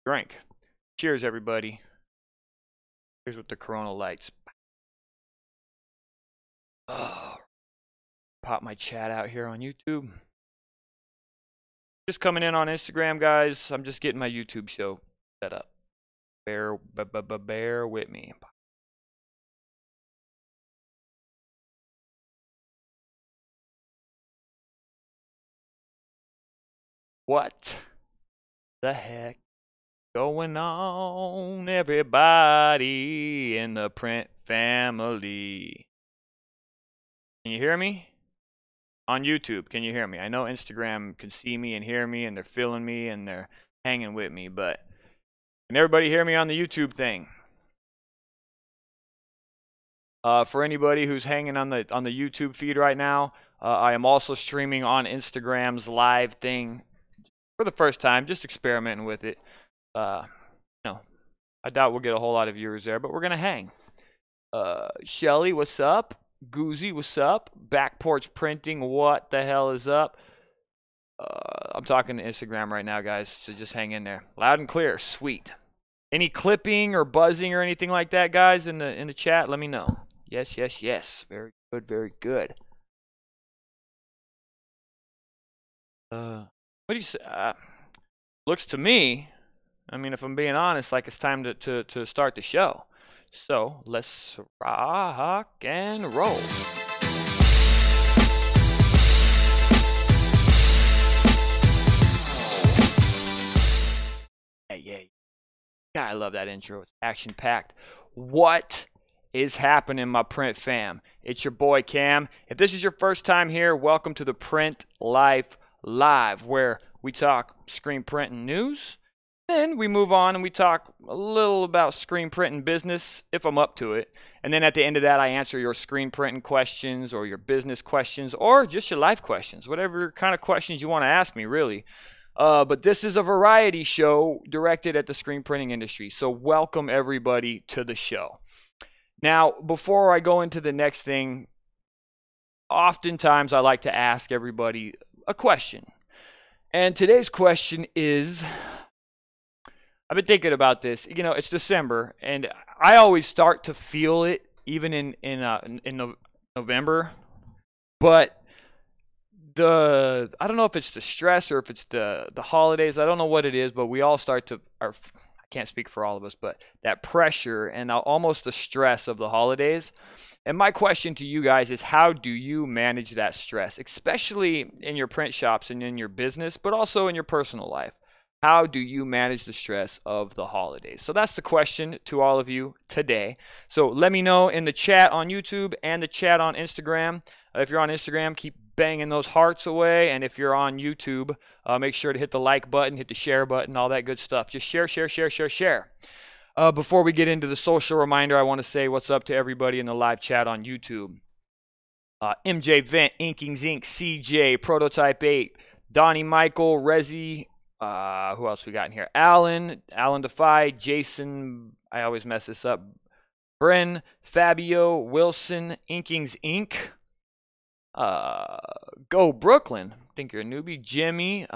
Drink. Cheers, everybody. Here's with the Corona lights. Oh, pop my chat out here on YouTube. Just coming in on Instagram, guys. I'm just getting my YouTube show set up. Bear with me. What the heck going on, everybody in the print family? Can you hear me? On YouTube, can you hear me? I know Instagram can see me and hear me, and they're feeling me, and they're hanging with me, but can everybody hear me on the YouTube thing? For anybody who's hanging on the YouTube feed right now, I am also streaming on Instagram's live thing for the first time, just experimenting with it. No, I doubt we'll get a whole lot of viewers there, but we're gonna hang. Shelly, what's up? Goozy, what's up? Back Porch Printing, what the hell is up? I'm talking to Instagram right now, guys, so just hang in there. Loud and clear, sweet. Any clipping or buzzing or anything like that, guys, in the chat? Let me know. Yes, yes, yes. Very good, very good. What do you say? Looks to me, I mean, if I'm being honest, like it's time to start the show. So let's rock and roll. Yeah. God, I love that intro. It's action packed. What is happening, my print fam? It's your boy Cam. If this is your first time here, welcome to the Print Life Live, where we talk screen printing news. Then we move on and we talk a little about screen printing business, if I'm up to it. And then at the end of that, I answer your screen printing questions or your business questions or just your life questions, whatever kind of questions you want to ask me, really. But this is a variety show directed at the screen printing industry. So welcome everybody to the show. Now, before I go into the next thing, oftentimes I like to ask everybody a question. And today's question is, I've been thinking about this. You know, it's December, and I always start to feel it even in November. But I don't know if it's the stress or if it's the holidays. I don't know what it is, but we all start to, I can't speak for all of us, but that pressure and almost the stress of the holidays. And my question to you guys is, how do you manage that stress, especially in your print shops and in your business, but also in your personal life? How do you manage the stress of the holidays? So that's the question to all of you today. So let me know in the chat on YouTube and the chat on Instagram. If you're on Instagram, keep banging those hearts away. And if you're on YouTube, make sure to hit the like button, hit the share button, all that good stuff. Just share. Before we get into the social reminder, I want to say what's up to everybody in the live chat on YouTube. MJ Vent, Inkings Inc., CJ, Prototype 8, Donnie Michael, Rezi, who else we got in here? Alan Defy, Jason, I always mess this up, Bren, Fabio, Wilson, Inkings Inc., Go Brooklyn, I think you're a newbie, Jimmy,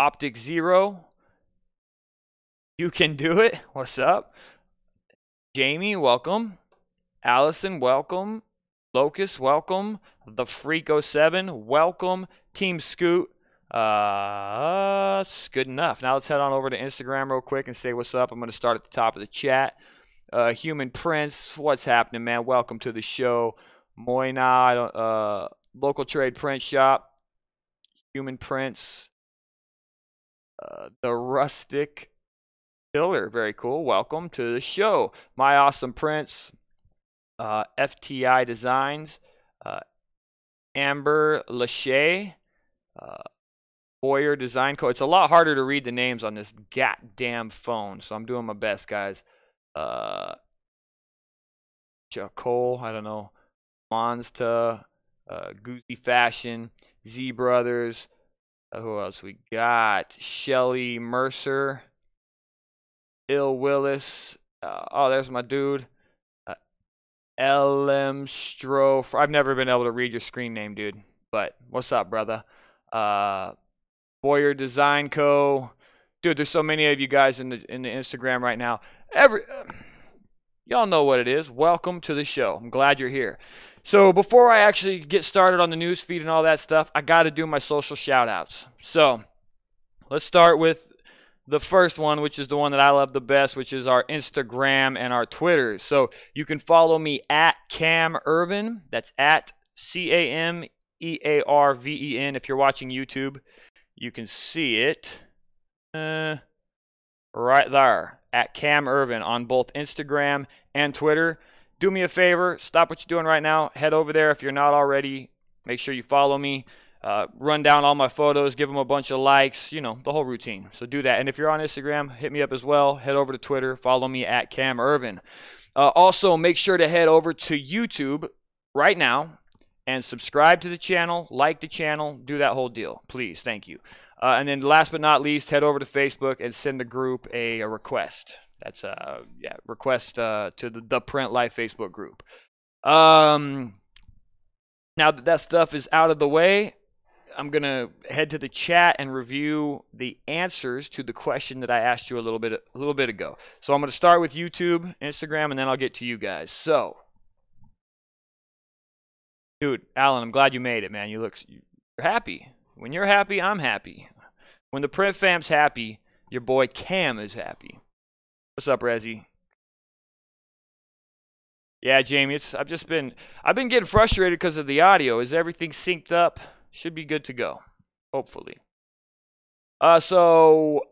Optic Zero, You Can Do It, what's up? Jamie, welcome. Allison, welcome. Locust, welcome. The Freak 07, welcome. Team Scoot, it's good enough. Now let's head on over to Instagram real quick and say what's up. I'm going to start at the top of the chat. Human Prince, what's happening, man? Welcome to the show. Moina, local trade print shop. Human Prince. The Rustic Killer, very cool. Welcome to the show. My Awesome Prince. FTI Designs. Amber Lachey. Boyer Design Co. It's a lot harder to read the names on this goddamn phone, so I'm doing my best, guys. Cole, I don't know. Monsta, Goosey Fashion, Z Brothers. Who else we got? Shelly Mercer, Ill Willis. Oh, there's my dude. LM Stroh. I've never been able to read your screen name, dude. But what's up, brother? Boyer Design Co. Dude, there's so many of you guys in the Instagram right now. Y'all know what it is. Welcome to the show. I'm glad you're here. So before I actually get started on the news feed and all that stuff, I got to do my social shout-outs. So let's start with the first one, which is the one that I love the best, which is our Instagram and our Twitter. So you can follow me at Cam Earven. That's at CAMEARVEN. If you're watching YouTube, you can see it right there at Cam Earven on both Instagram and Twitter. Do me a favor, stop what you're doing right now, head over there if you're not already, make sure you follow me, run down all my photos, give them a bunch of likes, you know, the whole routine. So do that. And if you're on Instagram, hit me up as well, head over to Twitter, follow me at Cam Earven. Also, make sure to head over to YouTube right now and subscribe to the channel, like the channel, do that whole deal, please, thank you. And then last but not least, head over to Facebook and send the group a request. That's request to the Print Life Facebook group. Now that stuff is out of the way, I'm gonna head to the chat and review the answers to the question that I asked you a little bit ago. So I'm gonna start with YouTube, Instagram, and then I'll get to you guys. So, dude, Alan, I'm glad you made it, man. You're happy. When you're happy, I'm happy. When the Print fam's happy, your boy Cam is happy. What's up, Rezzy? Yeah, Jamie, I've been getting frustrated because of the audio. Is everything synced up? Should be good to go, hopefully. So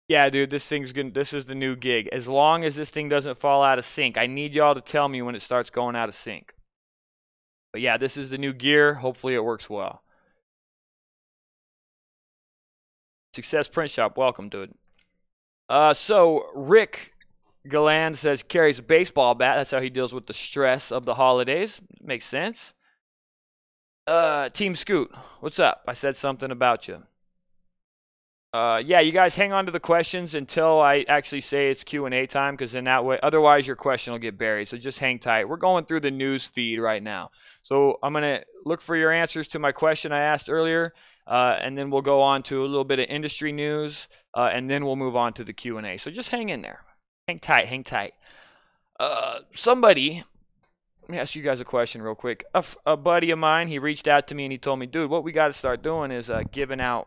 yeah, dude, this is the new gig. As long as this thing doesn't fall out of sync, I need y'all to tell me when it starts going out of sync. But yeah, this is the new gear. Hopefully it works well. Success Print Shop, welcome, dude. So Rick Galland says carries a baseball bat. That's how he deals with the stress of the holidays. Makes sense. Team Scoot, what's up? I said something about you. Yeah, you guys hang on to the questions until I actually say it's Q&A time, because in that way, otherwise your question will get buried. So just hang tight. We're going through the news feed right now. So I'm going to look for your answers to my question I asked earlier, and then we'll go on to a little bit of industry news, and then we'll move on to the Q&A. So just hang in there. Hang tight, hang tight. Let me ask you guys a question real quick. A buddy of mine, he reached out to me and he told me, dude, what we got to start doing is giving out,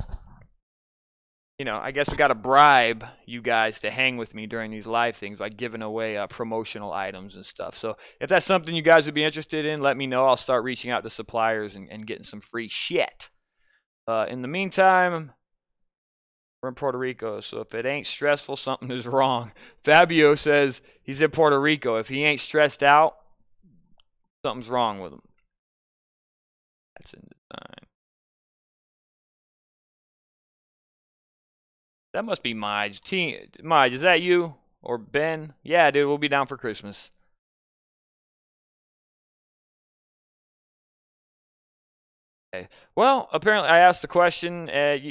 you know, I guess we got to bribe you guys to hang with me during these live things by giving away promotional items and stuff. So if that's something you guys would be interested in, let me know. I'll start reaching out to suppliers and getting some free shit. In the meantime, we're in Puerto Rico, so if it ain't stressful, something is wrong. Fabio says he's in Puerto Rico. If he ain't stressed out, something's wrong with him. That's in design. That must be Mige. Mige, is that you? Or Ben? Yeah, dude, we'll be down for Christmas. Okay. Well, apparently I asked the question, and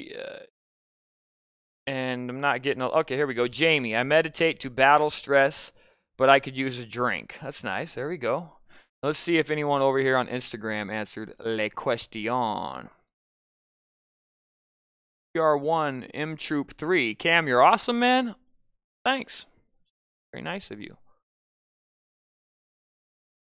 I'm not getting... Okay, here we go. Jamie, I meditate to battle stress, but I could use a drink. That's nice. There we go. Let's see if anyone over here on Instagram answered le question. PR1 M Troop 3. Cam, you're awesome, man. Thanks. Very nice of you.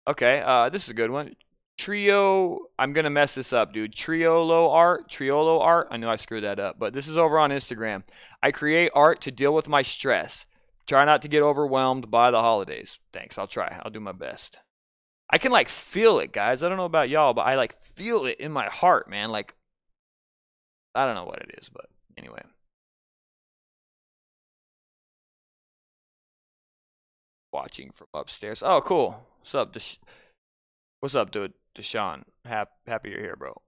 Okay, this is a good one. Trio, I'm going to mess this up, dude. Triolo art. I know I screwed that up, but this is over on Instagram. I create art to deal with my stress. Try not to get overwhelmed by the holidays. Thanks, I'll try. I'll do my best. I can, like, feel it, guys. I don't know about y'all, but I, like, feel it in my heart, man. Like, I don't know what it is, but anyway. Watching from upstairs. Oh, cool. What's up, What's up, dude? Deshaun. Happy you're here, bro.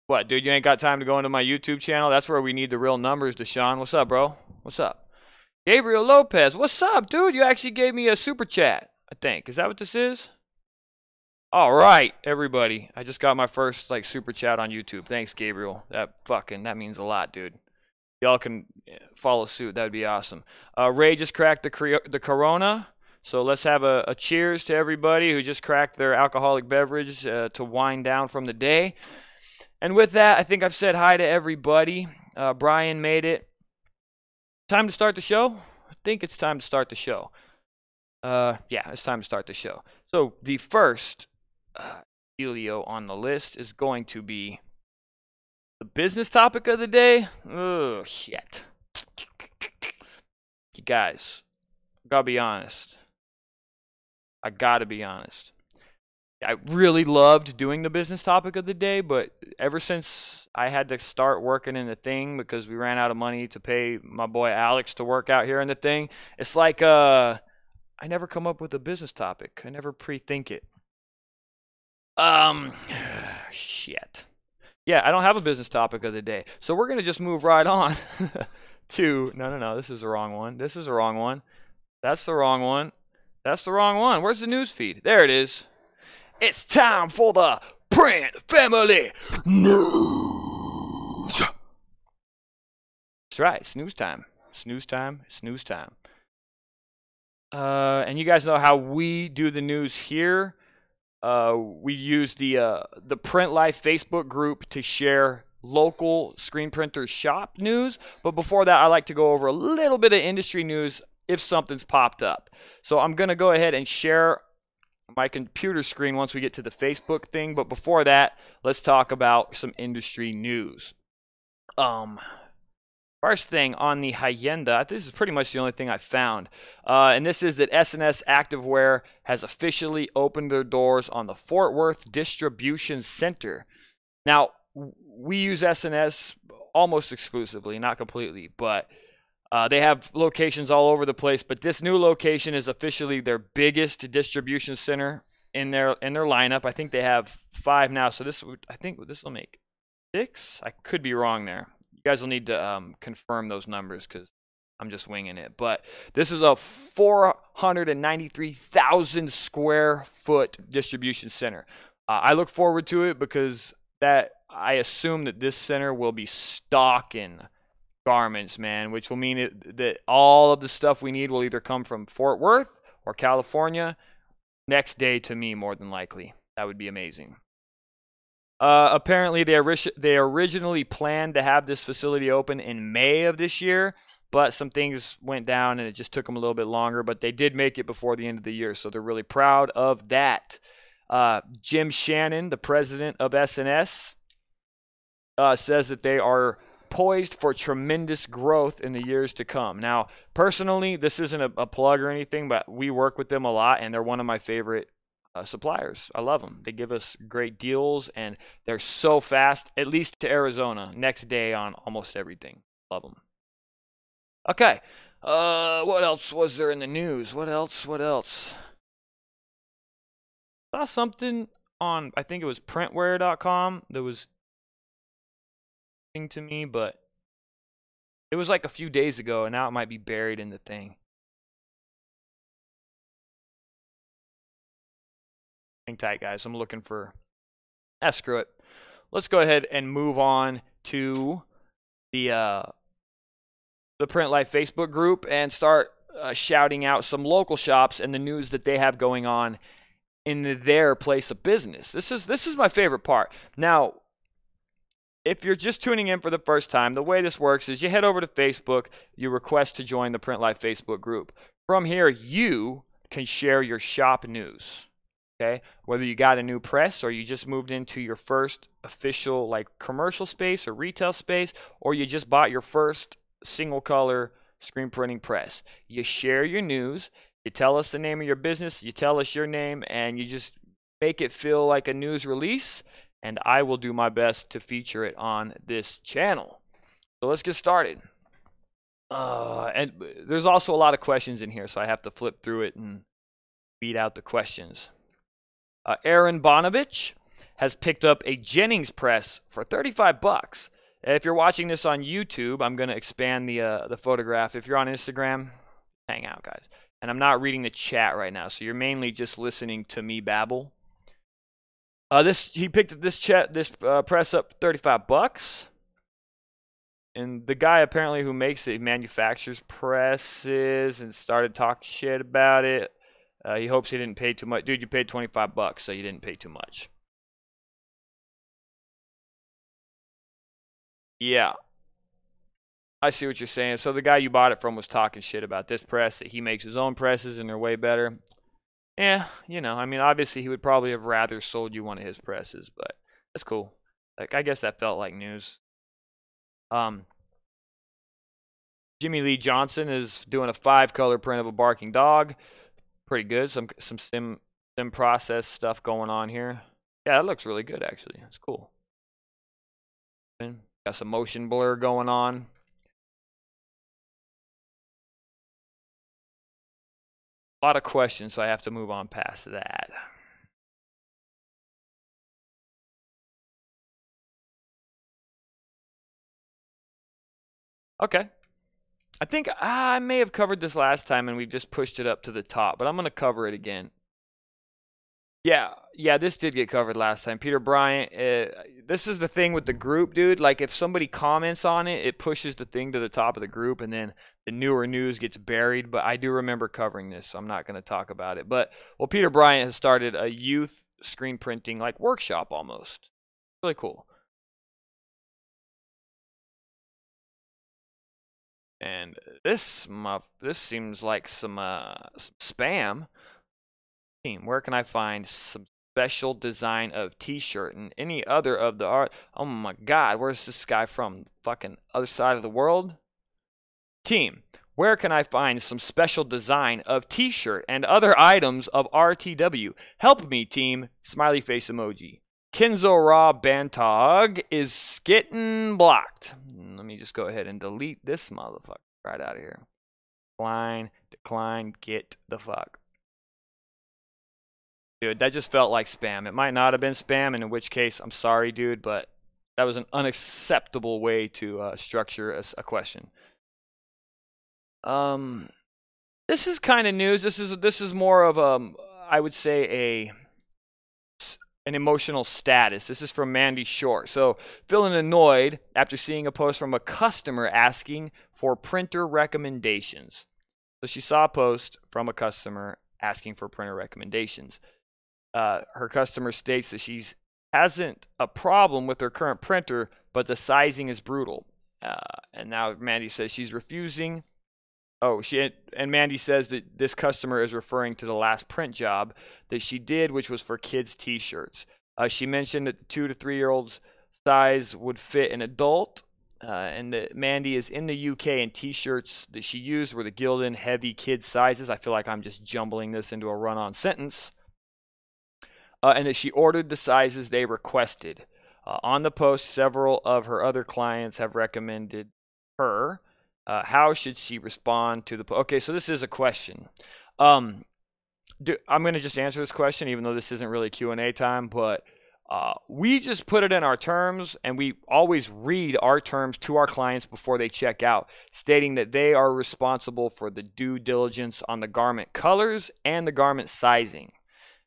What, dude? You ain't got time to go into my YouTube channel? That's where we need the real numbers, Deshaun. What's up, bro? What's up? Gabriel Lopez. What's up, dude? You actually gave me a super chat, I think. Is that what this is? All right, everybody. I just got my first like super chat on YouTube. Thanks, Gabriel. That means a lot, dude. Y'all can follow suit. That would be awesome. Ray just cracked the Corona. So let's have a cheers to everybody who just cracked their alcoholic beverage to wind down from the day. And with that, I think I've said hi to everybody. Brian made it. Time to start the show? I think it's time to start the show. Yeah, it's time to start the show. So the first dealio on the list is going to be the business topic of the day. Oh, shit. You guys, I gotta be honest. I really loved doing the business topic of the day, but ever since I had to start working in the thing because we ran out of money to pay my boy Alex to work out here in the thing, it's like I never come up with a business topic. I never pre-think it. Shit. Yeah, I don't have a business topic of the day. So we're going to just move right on to no, this is the wrong one. This is the wrong one. That's the wrong one. That's the wrong one. Where's the news feed? There it is. It's time for the Print Family News. That's right. Snooze time. Snooze time. Snooze time. And you guys know how we do the news here. We use the Print Life Facebook group to share local screen printer shop news. But before that, I like to go over a little bit of industry news if something's popped up. So I'm going to go ahead and share my computer screen once we get to the Facebook thing. But before that, let's talk about some industry news. First thing on the agenda, this is pretty much the only thing I found, and this is that S&S Activewear has officially opened their doors on the Fort Worth Distribution Center. Now, we use S&S almost exclusively, not completely, but they have locations all over the place. But this new location is officially their biggest distribution center in their lineup. I think they have 5 now, so I think this will make 6. I could be wrong there. You guys will need to confirm those numbers because I'm just winging it. But this is a 493,000 square foot distribution center. I look forward to it because I assume that this center will be stocking garments, man, which will mean that all of the stuff we need will either come from Fort Worth or California next day to me, more than likely. That would be amazing. Apparently, they originally planned to have this facility open in May of this year, but some things went down and it just took them a little bit longer. But they did make it before the end of the year, so they're really proud of that. Jim Shannon, the president of S&S, says that they are poised for tremendous growth in the years to come. Now, personally, this isn't a plug or anything, but we work with them a lot, and they're one of my favorite suppliers. I love them. They give us great deals, and they're so fast, at least to Arizona, next day on almost everything. Love them. Okay. What else was there in the news? What else? Saw something on, I think it was printwear.com that was to me, but it was like a few days ago, and now it might be buried in the thing. Hang tight, guys. I'm looking for... screw it. Let's go ahead and move on to the Print Life Facebook group and start shouting out some local shops and the news that they have going on in their place of business. This is my favorite part. Now, if you're just tuning in for the first time, the way this works is you head over to Facebook, you request to join the Print Life Facebook group. From here, you can share your shop news. Okay, whether you got a new press or you just moved into your first official like commercial space or retail space, or you just bought your first single color screen printing press. You share your news, you tell us the name of your business, you tell us your name, and you just make it feel like a news release, and I will do my best to feature it on this channel. So let's get started. And there's also a lot of questions in here, so I have to flip through it and beat out the questions. Aaron Bonovich has picked up a Jennings press for $35. If you're watching this on YouTube, I'm going to expand the photograph. If you're on Instagram, hang out, guys. And I'm not reading the chat right now, so you're mainly just listening to me babble. He picked this press up for $35. And the guy apparently who makes it manufactures presses and started talking shit about it. He hopes he didn't pay too much. Dude, you paid $25, so you didn't pay too much. Yeah. I see what you're saying. So the guy you bought it from was talking shit about this press, that he makes his own presses and they're way better. Yeah, you know, I mean, obviously he would probably have rather sold you one of his presses, but that's cool. Like, I guess that felt like news. Jimmy Lee Johnson is doing a 5-color print of a barking dog. Pretty good. Some sim process stuff going on here. Yeah, it looks really good actually. It's cool. Got some motion blur going on. A lot of questions, so I have to move on past that. Okay. I think I may have covered this last time and we've just pushed it up to the top, but I'm going to cover it again. Yeah, this did get covered last time. Peter Bryant, this is the thing with the group, dude. Like, if somebody comments on it, it pushes the thing to the top of the group, and then the newer news gets buried. But I do remember covering this, so I'm not going to talk about it. But, well, Peter Bryant has started a youth screen printing, like, workshop almost. Really cool. And this seems like some spam. Where can I find some special design of t-shirt and any other of the art? Oh my god, where's this guy from? Fucking other side of the world? Team, where can I find some special design of t-shirt and other items of RTW? Help me, team. Smiley face emoji. Kenzo Raw Bantog is getting blocked. Let me just go ahead and delete this motherfucker right out of here. Decline, get the fuck. Dude, that just felt like spam. It might not have been spam, and in which case, I'm sorry, dude, but that was an unacceptable way to structure a question. This is kind of news. This is more of I would say an emotional status. This is from Mandy Short. So, feeling annoyed after seeing a post from a customer asking for printer recommendations. So she saw a post from a customer asking for printer recommendations. Her customer states that she hasn't a problem with her current printer, but the sizing is brutal. And now Mandy says she's refusing. And Mandy says that this customer is referring to the last print job that she did, which was for kids' t-shirts. She mentioned that the 2 to 3 year olds size would fit an adult, and that Mandy is in the UK, and t-shirts that she used were the Gildan heavy kid sizes. I feel like I'm just jumbling this into a run-on sentence. And that she ordered the sizes they requested. On the post, several of her other clients have recommended her. How should she respond to the post? Okay, so this is a question. I'm going to just answer this question, even though this isn't really Q&A time, but we just put it in our terms, and we always read our terms to our clients before they check out, stating that they are responsible for the due diligence on the garment colors and the garment sizing.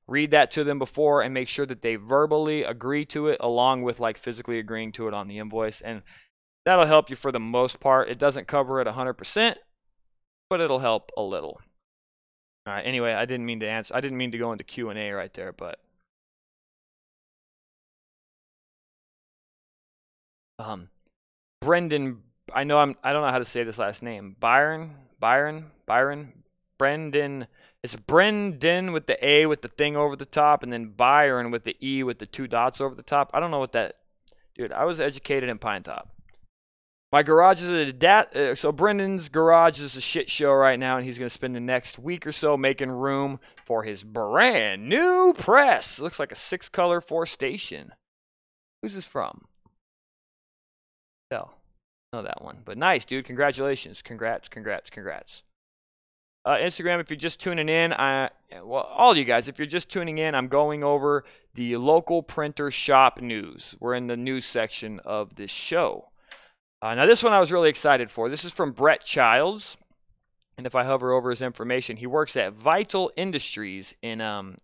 Read that to them before and make sure that they verbally agree to it, along with like physically agreeing to it on the invoice. And that'll help you for the most part. It doesn't cover it 100%, but it'll help a little. All right. Anyway, I didn't mean to go into Q&A right there, but Brendan, I don't know how to say this last name. Byron, Brendan. It's Brendan with the A with the thing over the top, and then Byron with the E with the 2 dots over the top. I don't know what that... Dude, I was educated in Pine Top. My garage is so Brendan's garage is a shit show right now, and he's going to spend the next week or so making room for his brand new press. It looks like a 6-color 4-station. Who's this from? Hell, know that one. But nice, dude. Congratulations. Congrats. Instagram, if you're just tuning in, all you guys, if you're just tuning in, I'm going over the local printer shop news. We're in the news section of this show. Now, this one I was really excited for. This is from Brett Childs, and if I hover over his information, he works at Vital Industries in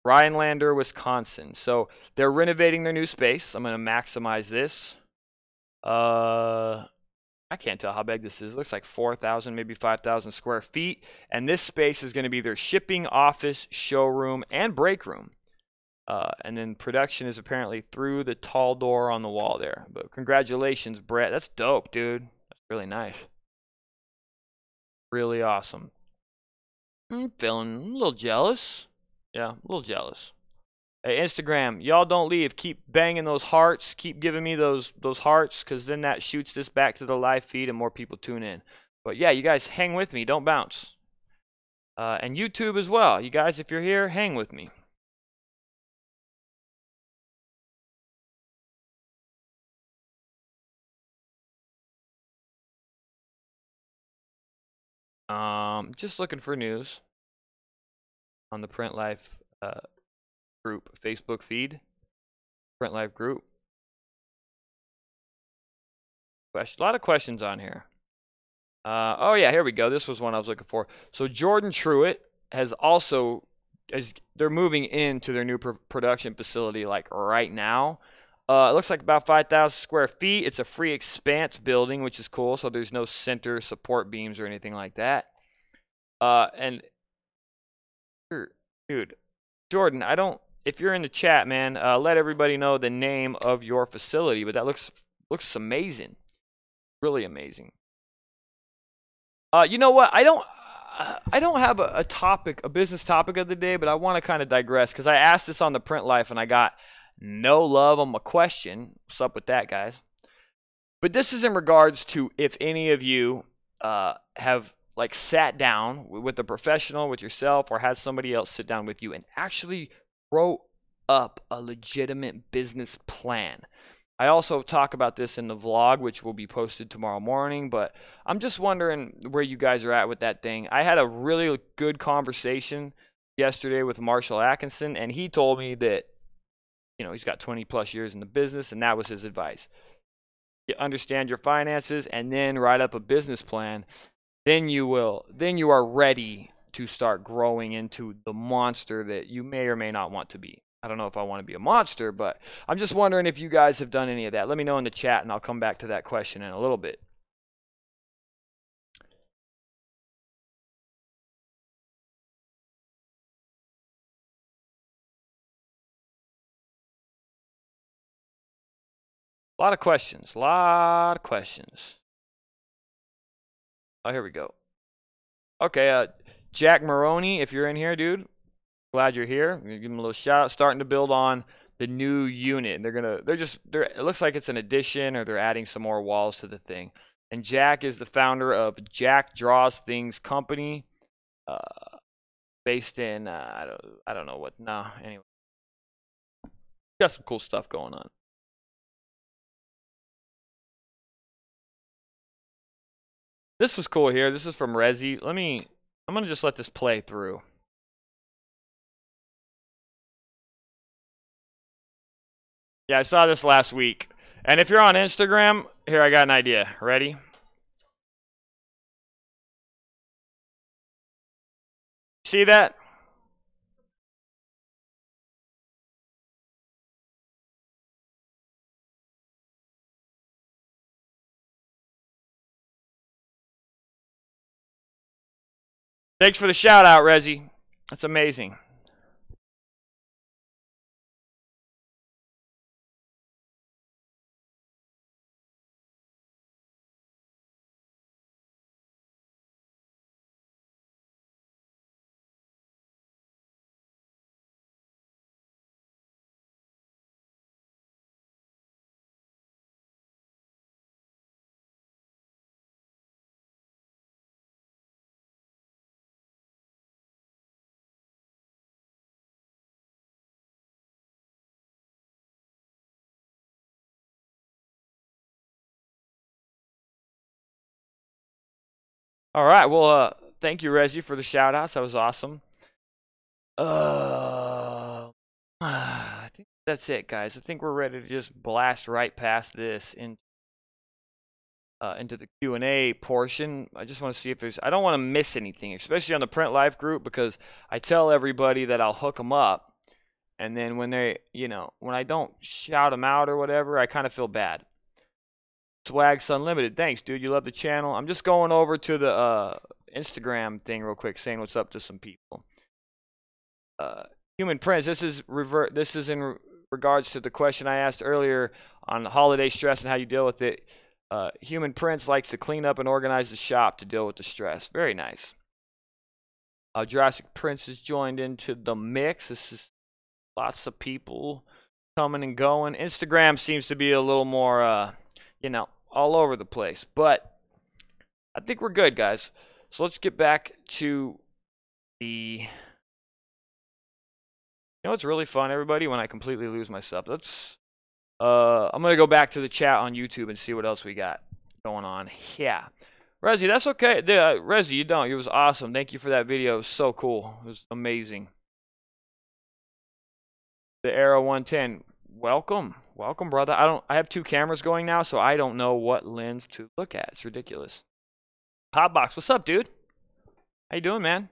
Rhinelander, Wisconsin. So they're renovating their new space. I'm going to maximize this. I can't tell how big this is. It looks like 4,000, maybe 5,000 square feet. And this space is going to be their shipping, office, showroom, and break room. And then production is apparently through the tall door on the wall there. But congratulations, Brett. That's dope, dude. That's Really nice. Really awesome. I'm feeling a little jealous. Yeah, a little jealous. Hey, Instagram, y'all don't leave. Keep banging those hearts. Keep giving me those hearts, because then that shoots this back to the live feed and more people tune in. But yeah, you guys hang with me. Don't bounce. And YouTube as well. You guys, if you're here, hang with me. Just looking for news on the Print Life group Facebook feed. Print Life group. A lot of questions on here. Oh yeah, here we go. This was one I was looking for. So Jordan Truitt has also, they're moving into their new production facility like right now. It looks like about 5,000 square feet. It's a free expanse building, which is cool. So there's no center support beams or anything like that. And dude, Jordan, if you're in the chat, man, let everybody know the name of your facility. But that looks amazing, really amazing. You know what? I don't have a topic, a business topic of the day, but I want to kind of digress because I asked this on the Print Life and I got no love on my question. What's up with that, guys? But this is in regards to if any of you have like sat down with a professional, with yourself, or had somebody else sit down with you and actually wrote up a legitimate business plan. I also talk about this in the vlog, which will be posted tomorrow morning, but I'm just wondering where you guys are at with that thing. I had a really good conversation yesterday with Marshall Atkinson, and he told me that, you know, he's got 20 plus years in the business, and that was his advice. You understand your finances and then write up a business plan. Then you are ready to start growing into the monster that you may or may not want to be. I don't know if I want to be a monster, but I'm just wondering if you guys have done any of that. Let me know in the chat, and I'll come back to that question in a little bit. A lot of questions. Oh, here we go. Okay, Jack Maroney, if you're in here, dude, glad you're here. I'm gonna give him a little shout out. Starting to build on the new unit. It looks like it's an addition, or they're adding some more walls to the thing. And Jack is the founder of Jack Draws Things Company, based in I don't know what. No, anyway, got some cool stuff going on. This was cool here. This is from Resi. I'm gonna just let this play through. Yeah, I saw this last week. And if you're on Instagram, here, I got an idea. Ready? See that? Thanks for the shout out, Resi. That's amazing. All right. Well, thank you, Resi, for the shout outs. That was awesome. I think that's it, guys. I think we're ready to just blast right past this into the Q&A portion. I just want to see if I don't want to miss anything, especially on the Print Life group, because I tell everybody that I'll hook them up, and then when when I don't shout them out or whatever, I kind of feel bad. Swags Unlimited, thanks, dude. You love the channel. I'm just going over to the Instagram thing real quick, saying what's up to some people. Human Prince, this is in regards to the question I asked earlier on holiday stress and how you deal with it. Human Prince likes to clean up and organize the shop to deal with the stress. Very nice. Jurassic Prince has joined into the mix. This is lots of people coming and going. Instagram seems to be a little more, all over the place. But I think we're good, guys. So let's get back to the... You know what's really fun, everybody? When I completely lose myself. I'm going to go back to the chat on YouTube and see what else we got going on. Yeah. Rezi, that's okay. Rezi, you don't. It was awesome. Thank you for that video. It was so cool. It was amazing. The Era 110. Welcome. Welcome, brother. I have 2 cameras going now, so I don't know what lens to look at. It's ridiculous. Hotbox, what's up, dude? How you doing, man?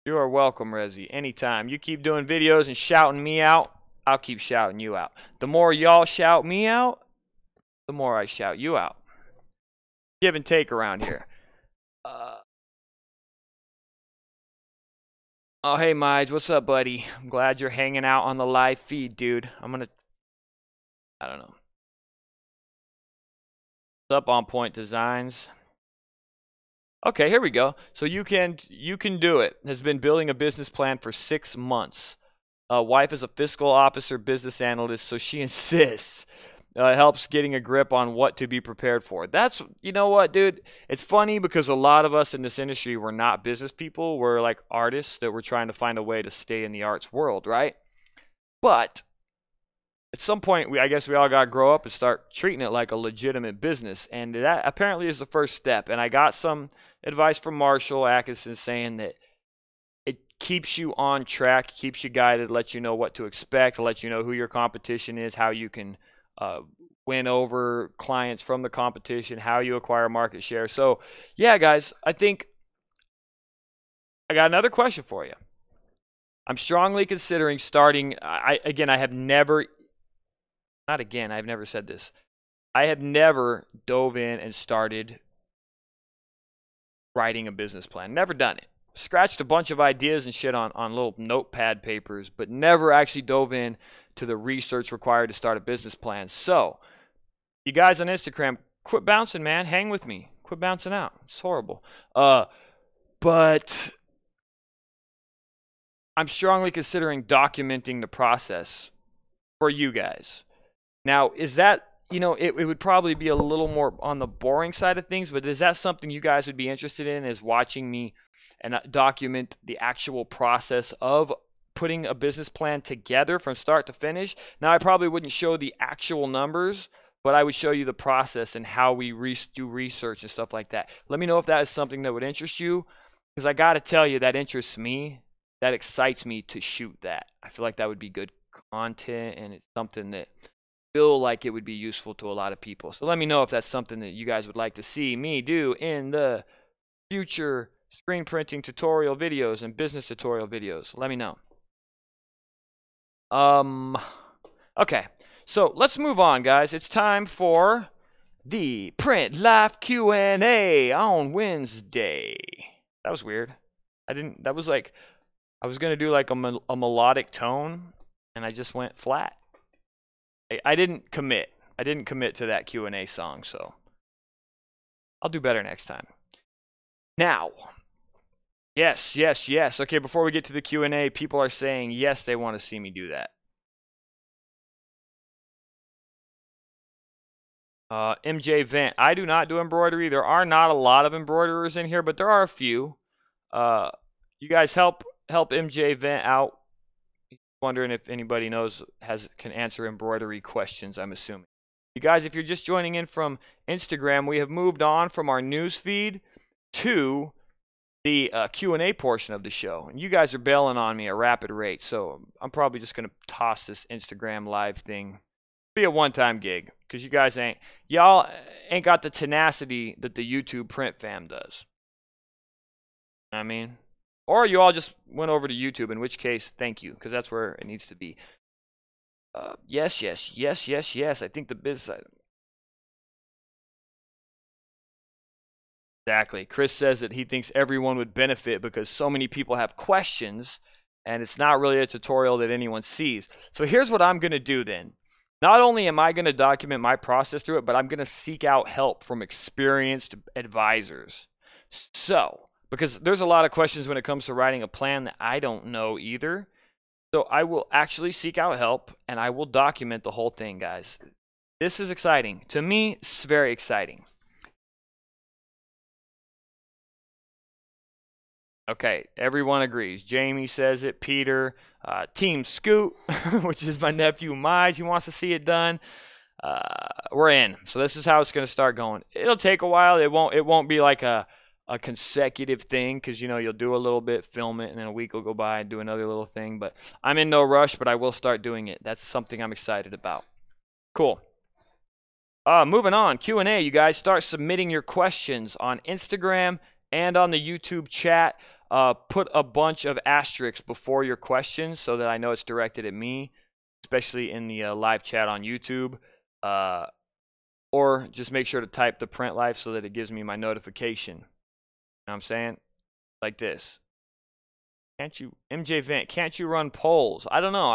You are welcome, Rezi. Anytime. You keep doing videos and shouting me out, I'll keep shouting you out. The more y'all shout me out, the more I shout you out. Give and take around here. Oh, hey, Mides. What's up, buddy? I'm glad you're hanging out on the live feed, dude. I don't know. What's up, On Point Designs? Okay, here we go. So you can do it. Has been building a business plan for 6 months. Wife is a fiscal officer, business analyst, so she insists. Helps getting a grip on what to be prepared for. You know what, dude? It's funny because a lot of us in this industry, we're not business people. We're like artists that we're trying to find a way to stay in the arts world, right? But at some point, I guess we all got to grow up and start treating it like a legitimate business. And that apparently is the first step. And I got some advice from Marshall Atkinson saying that it keeps you on track, keeps you guided, lets you know what to expect, lets you know who your competition is, how you can win over clients from the competition, how you acquire market share. So, yeah, guys, I think I got another question for you. I'm strongly considering starting. I've never said this. I have never dove in and started writing a business plan. Never done it. Scratched a bunch of ideas and shit on little notepad papers, but never actually dove in to the research required to start a business plan. So, you guys on Instagram, quit bouncing, man. Hang with me. Quit bouncing out. It's horrible. But I'm strongly considering documenting the process for you guys. Now, is that, it would probably be a little more on the boring side of things, but is that something you guys would be interested in, is watching me and document the actual process of putting a business plan together from start to finish? Now, I probably wouldn't show the actual numbers, but I would show you the process and how we do research and stuff like that. Let me know if that is something that would interest you, because I got to tell you, that interests me. That excites me to shoot that. I feel like that would be good content, and it's something that I feel like it would be useful to a lot of people. So let me know if that's something that you guys would like to see me do in the future screen printing tutorial videos and business tutorial videos. Let me know. Okay, so let's move on, guys. It's time for the Print Live Q&A on Wednesday. That was weird. I was going to do like a melodic tone, and I just went flat. I didn't commit. I didn't commit to that Q&A song, so I'll do better next time. Now, yes. Okay, before we get to the Q&A, people are saying yes, they want to see me do that. MJ Vent. I do not do embroidery. There are not a lot of embroiderers in here, but there are a few. You guys help MJ Vent out. Wondering if anybody can answer embroidery questions, I'm assuming. You guys, if you're just joining in from Instagram, we have moved on from our news feed to the Q&A portion of the show. And you guys are bailing on me at a rapid rate, so I'm probably just going to toss this Instagram live thing. Be a one-time gig, because y'all ain't got the tenacity that the YouTube print fam does. I mean... Or you all just went over to YouTube, in which case, thank you, because that's where it needs to be. Yes. I think the business... Exactly. Chris says that he thinks everyone would benefit because so many people have questions and it's not really a tutorial that anyone sees. So here's what I'm going to do then. Not only am I going to document my process through it, but I'm going to seek out help from experienced advisors. So, because there's a lot of questions when it comes to writing a plan that I don't know either. So I will actually seek out help and I will document the whole thing, guys. This is exciting. To me, it's very exciting. Okay, everyone agrees. Jamie says it. Peter, Team Scoot, which is my nephew Mige, he wants to see it done. We're in. So this is how it's going to start going. It'll take a while. It won't be like a consecutive thing because you'll do a little bit, film it, and then a week will go by and do another little thing. But I'm in no rush, but I will start doing it. That's something I'm excited about. Cool. Moving on, Q&A. You guys start submitting your questions on Instagram and on the YouTube chat. Put a bunch of asterisks before your questions so that I know it's directed at me, especially in the live chat on YouTube. Or just make sure to type the print live so that it gives me my notification. You know what I'm saying? Like this. Can't you, MJ Vent, can't you run polls? I don't know.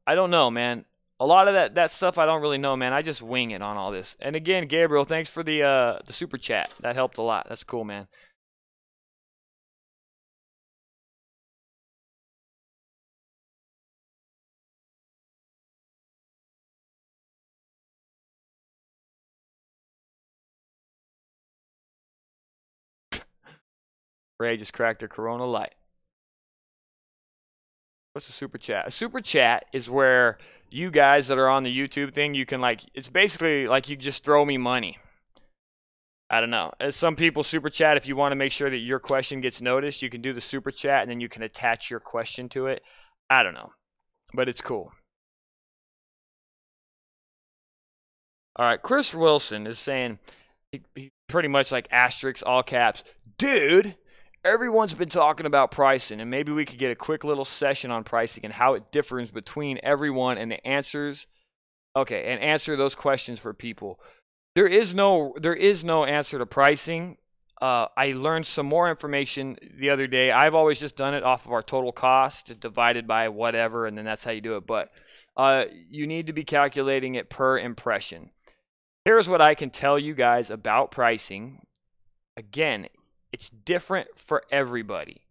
I don't know, man. A lot of that stuff I don't really know, man. I just wing it on all this. And again, Gabriel, thanks for the super chat. That helped a lot. That's cool, man. Ray just cracked a Corona Light. What's a super chat? A super chat is where you guys that are on the YouTube thing, you can it's basically like you just throw me money. I don't know. As some people super chat if you want to make sure that your question gets noticed, you can do the super chat and then you can attach your question to it. I don't know, but it's cool. All right, Chris Wilson is saying he pretty much like asterisks, all caps. Dude, everyone's been talking about pricing, and maybe we could get a quick little session on pricing and how it differs between everyone and the answers. Okay, and answer those questions for people. There is no answer to pricing. I learned some more information the other day. I've always just done it off of our total cost divided by whatever, and then that's how you do it. But you need to be calculating it per impression. Here's what I can tell you guys about pricing. Again, it's different for everybody.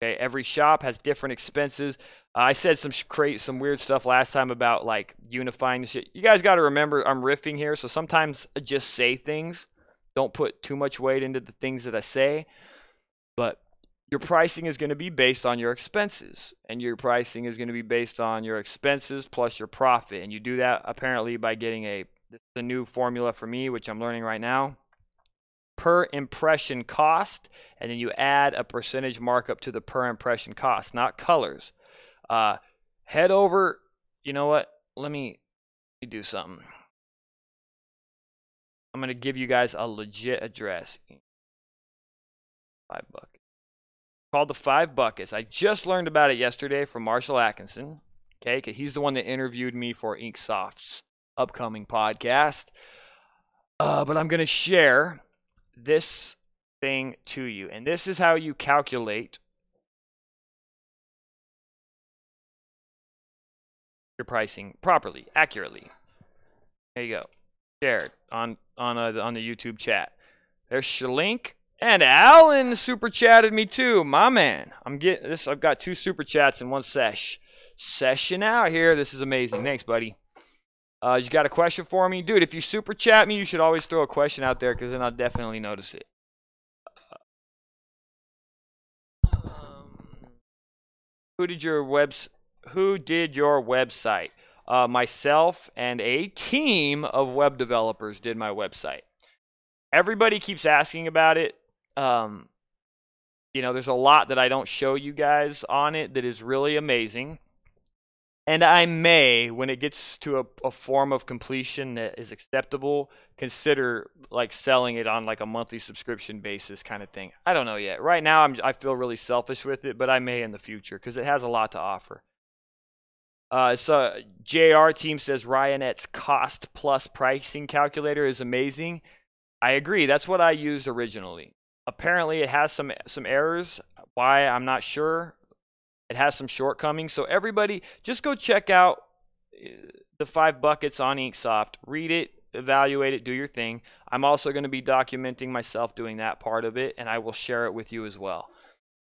Okay, every shop has different expenses. I said some weird stuff last time about like unifying the shit. You guys got to remember I'm riffing here, so sometimes I just say things. Don't put too much weight into the things that I say. But your pricing is going to be based on your expenses, and your pricing is going to be based on your expenses plus your profit. And you do that apparently by getting the new formula for me, which I'm learning right now. Per impression cost, and then you add a percentage markup to the per impression cost, not colors. Head over, you know what? Let me do something. I'm going to give you guys a legit address. 5 buckets. Called the 5 buckets. I just learned about it yesterday from Marshall Atkinson. Okay, because he's the one that interviewed me for Inksoft's upcoming podcast. But I'm going to share this thing to you, and this is how you calculate your pricing properly, accurately. There you go. Shared on the YouTube chat. There's Shalink and Alan super chatted me too. My man, I'm getting this. I've got 2 super chats in one session out here. This is amazing. Thanks, buddy. You got a question for me? Dude, if you super chat me, you should always throw a question out there because then I'll definitely notice it. Who did your website? Myself and a team of web developers did my website. Everybody keeps asking about it. There's a lot that I don't show you guys on it that is really amazing. And I may, when it gets to a form of completion that is acceptable, consider like selling it on like a monthly subscription basis kind of thing. I don't know yet. Right now, I feel really selfish with it, but I may in the future because it has a lot to offer. So JR team says Ryanette's cost plus pricing calculator is amazing. I agree. That's what I used originally. Apparently, it has some errors. Why, I'm not sure. It has some shortcomings. So everybody, just go check out the 5 buckets on Inksoft. Read it, evaluate it, do your thing. I'm also going to be documenting myself doing that part of it, and I will share it with you as well.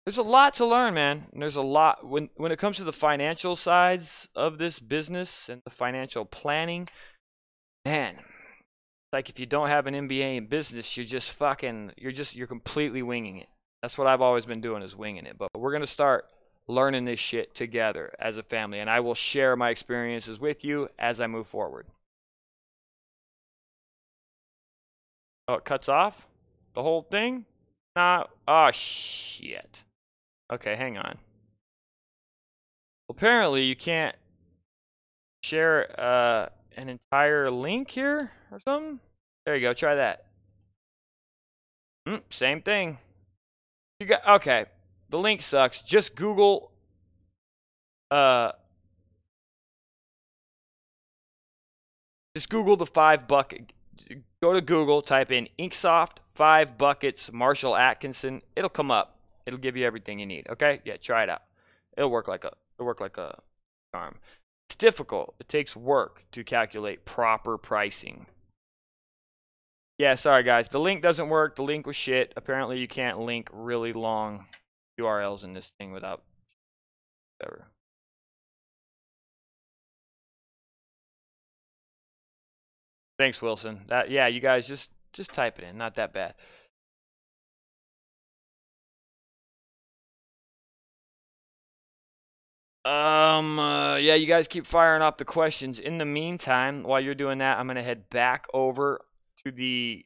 There's a lot to learn, man. And there's a lot when it comes to the financial sides of this business and the financial planning. Man, like if you don't have an MBA in business, you're completely winging it. That's what I've always been doing, is winging it. But we're going to start learning this shit together as a family, and I will share my experiences with you as I move forward. Oh, it cuts off the whole thing? Nah. Oh, shit. Okay, hang on. Apparently, you can't share an entire link here or something. There you go. Try that. Same thing. You got okay. The link sucks. Just Google. Just Google the 5 bucket. Go to Google. Type in Inksoft 5 buckets Marshall Atkinson. It'll come up. It'll give you everything you need. Okay. Yeah. Try it out. It'll work like a charm. It's difficult. It takes work to calculate proper pricing. Yeah, sorry guys. The link doesn't work. The link was shit. Apparently you can't link really long URLs in this thing without whatever. Thanks, Wilson. Yeah, you guys just type it in. Not that bad. Yeah, you guys keep firing off the questions. In the meantime, while you're doing that, I'm gonna head back over to the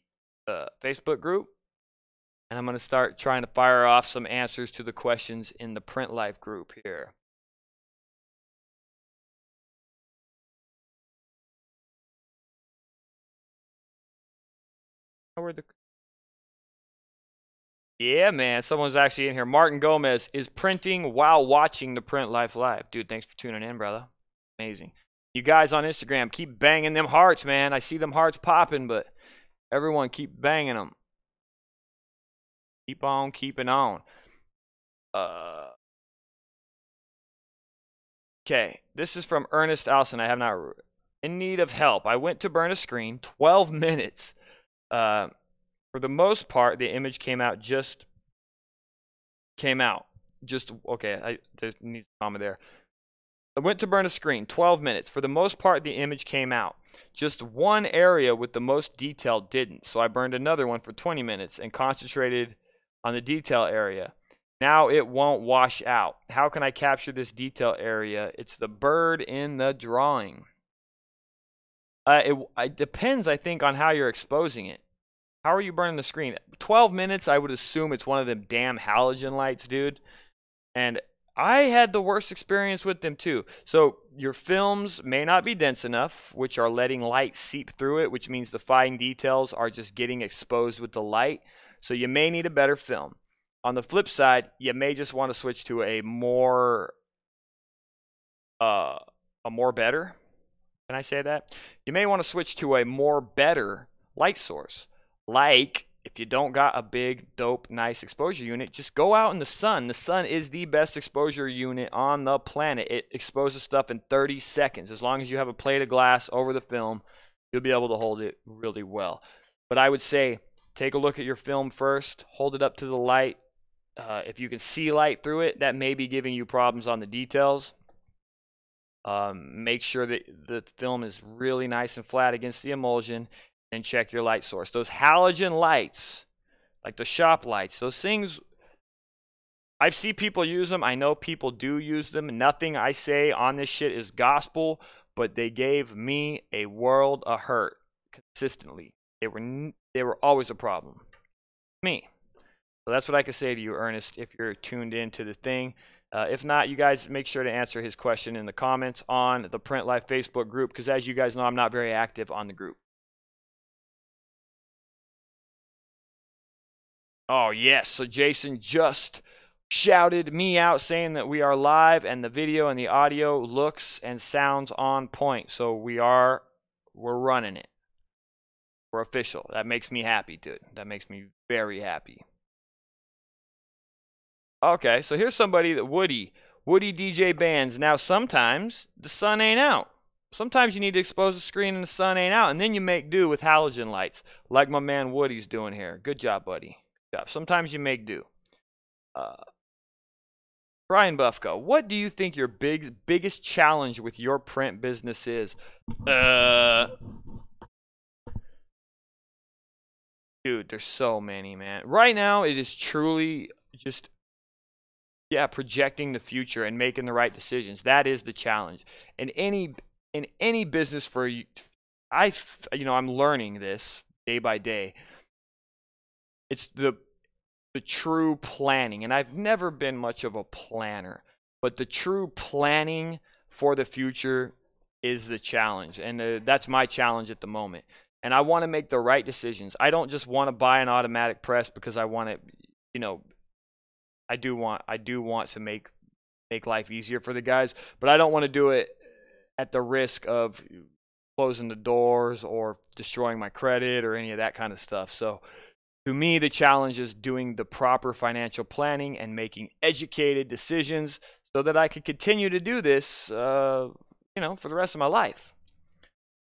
Facebook group, and I'm gonna start trying to fire off some answers to the questions in the Print Life group here. Yeah, man. Someone's actually in here. Martin Gomez is printing while watching the Print Life Live. Dude, thanks for tuning in, brother. Amazing. You guys on Instagram, keep banging them hearts, man. I see them hearts popping, but everyone keep banging them. Keep on keeping on. Okay, this is from Ernest Allison. I have not... In need of help. I went to burn a screen, 12 minutes. For the most part, the image came out. Okay, there needs a comma there. I went to burn a screen, 12 minutes. For the most part, the image came out. Just one area with the most detail didn't. So I burned another one for 20 minutes and concentrated on the detail area. Now it won't wash out. How can I capture this detail area? It's the bird in the drawing. It depends, I think, on how you're exposing it. How are you burning the screen? 12 minutes, I would assume it's one of them damn halogen lights, dude. And I had the worst experience with them too. So your films may not be dense enough, which are letting light seep through it, which means the fine details are just getting exposed with the light. So you may need a better film. On the flip side, you may just want to switch to a more better. Can I say that? You may want to switch to a more better light source. Like, if you don't got a big, dope, nice exposure unit, just go out in the sun. The sun is the best exposure unit on the planet. It exposes stuff in 30 seconds. As long as you have a plate of glass over the film, you'll be able to hold it really well. But I would say, take a look at your film first. Hold it up to the light. If you can see light through it, that may be giving you problems on the details. Make sure that the film is really nice and flat against the emulsion, and check your light source. Those halogen lights, like the shop lights, those things, I've seen people use them. I know people do use them. Nothing I say on this shit is gospel, but they gave me a world of hurt consistently. They were always a problem. Me. So that's what I can say to you, Ernest, if you're tuned into the thing. If not, you guys make sure to answer his question in the comments on the Print Life Facebook group, because as you guys know, I'm not very active on the group. Oh, yes. So Jason just shouted me out saying that we are live and the video and the audio looks and sounds on point. So we're running it. We're official. That makes me happy, dude. That makes me very happy. Okay, so here's somebody that Woody DJ bands. Now sometimes the sun ain't out. Sometimes you need to expose the screen and the sun ain't out, and then you make do with halogen lights, like my man Woody's doing here. Good job, buddy. Good job. Sometimes you make do. Brian Buffco, what do you think your biggest challenge with your print business is? Dude, there's so many, man. Right now, it is truly just, yeah, projecting the future and making the right decisions. That is the challenge. In any business for you, I'm learning this day by day. It's the true planning, and I've never been much of a planner, but the true planning for the future is the challenge, and that's my challenge at the moment. And I want to make the right decisions. I don't just want to buy an automatic press because I want it, I do want to make life easier for the guys, but I don't want to do it at the risk of closing the doors or destroying my credit or any of that kind of stuff. So to me, the challenge is doing the proper financial planning and making educated decisions so that I can continue to do this, for the rest of my life.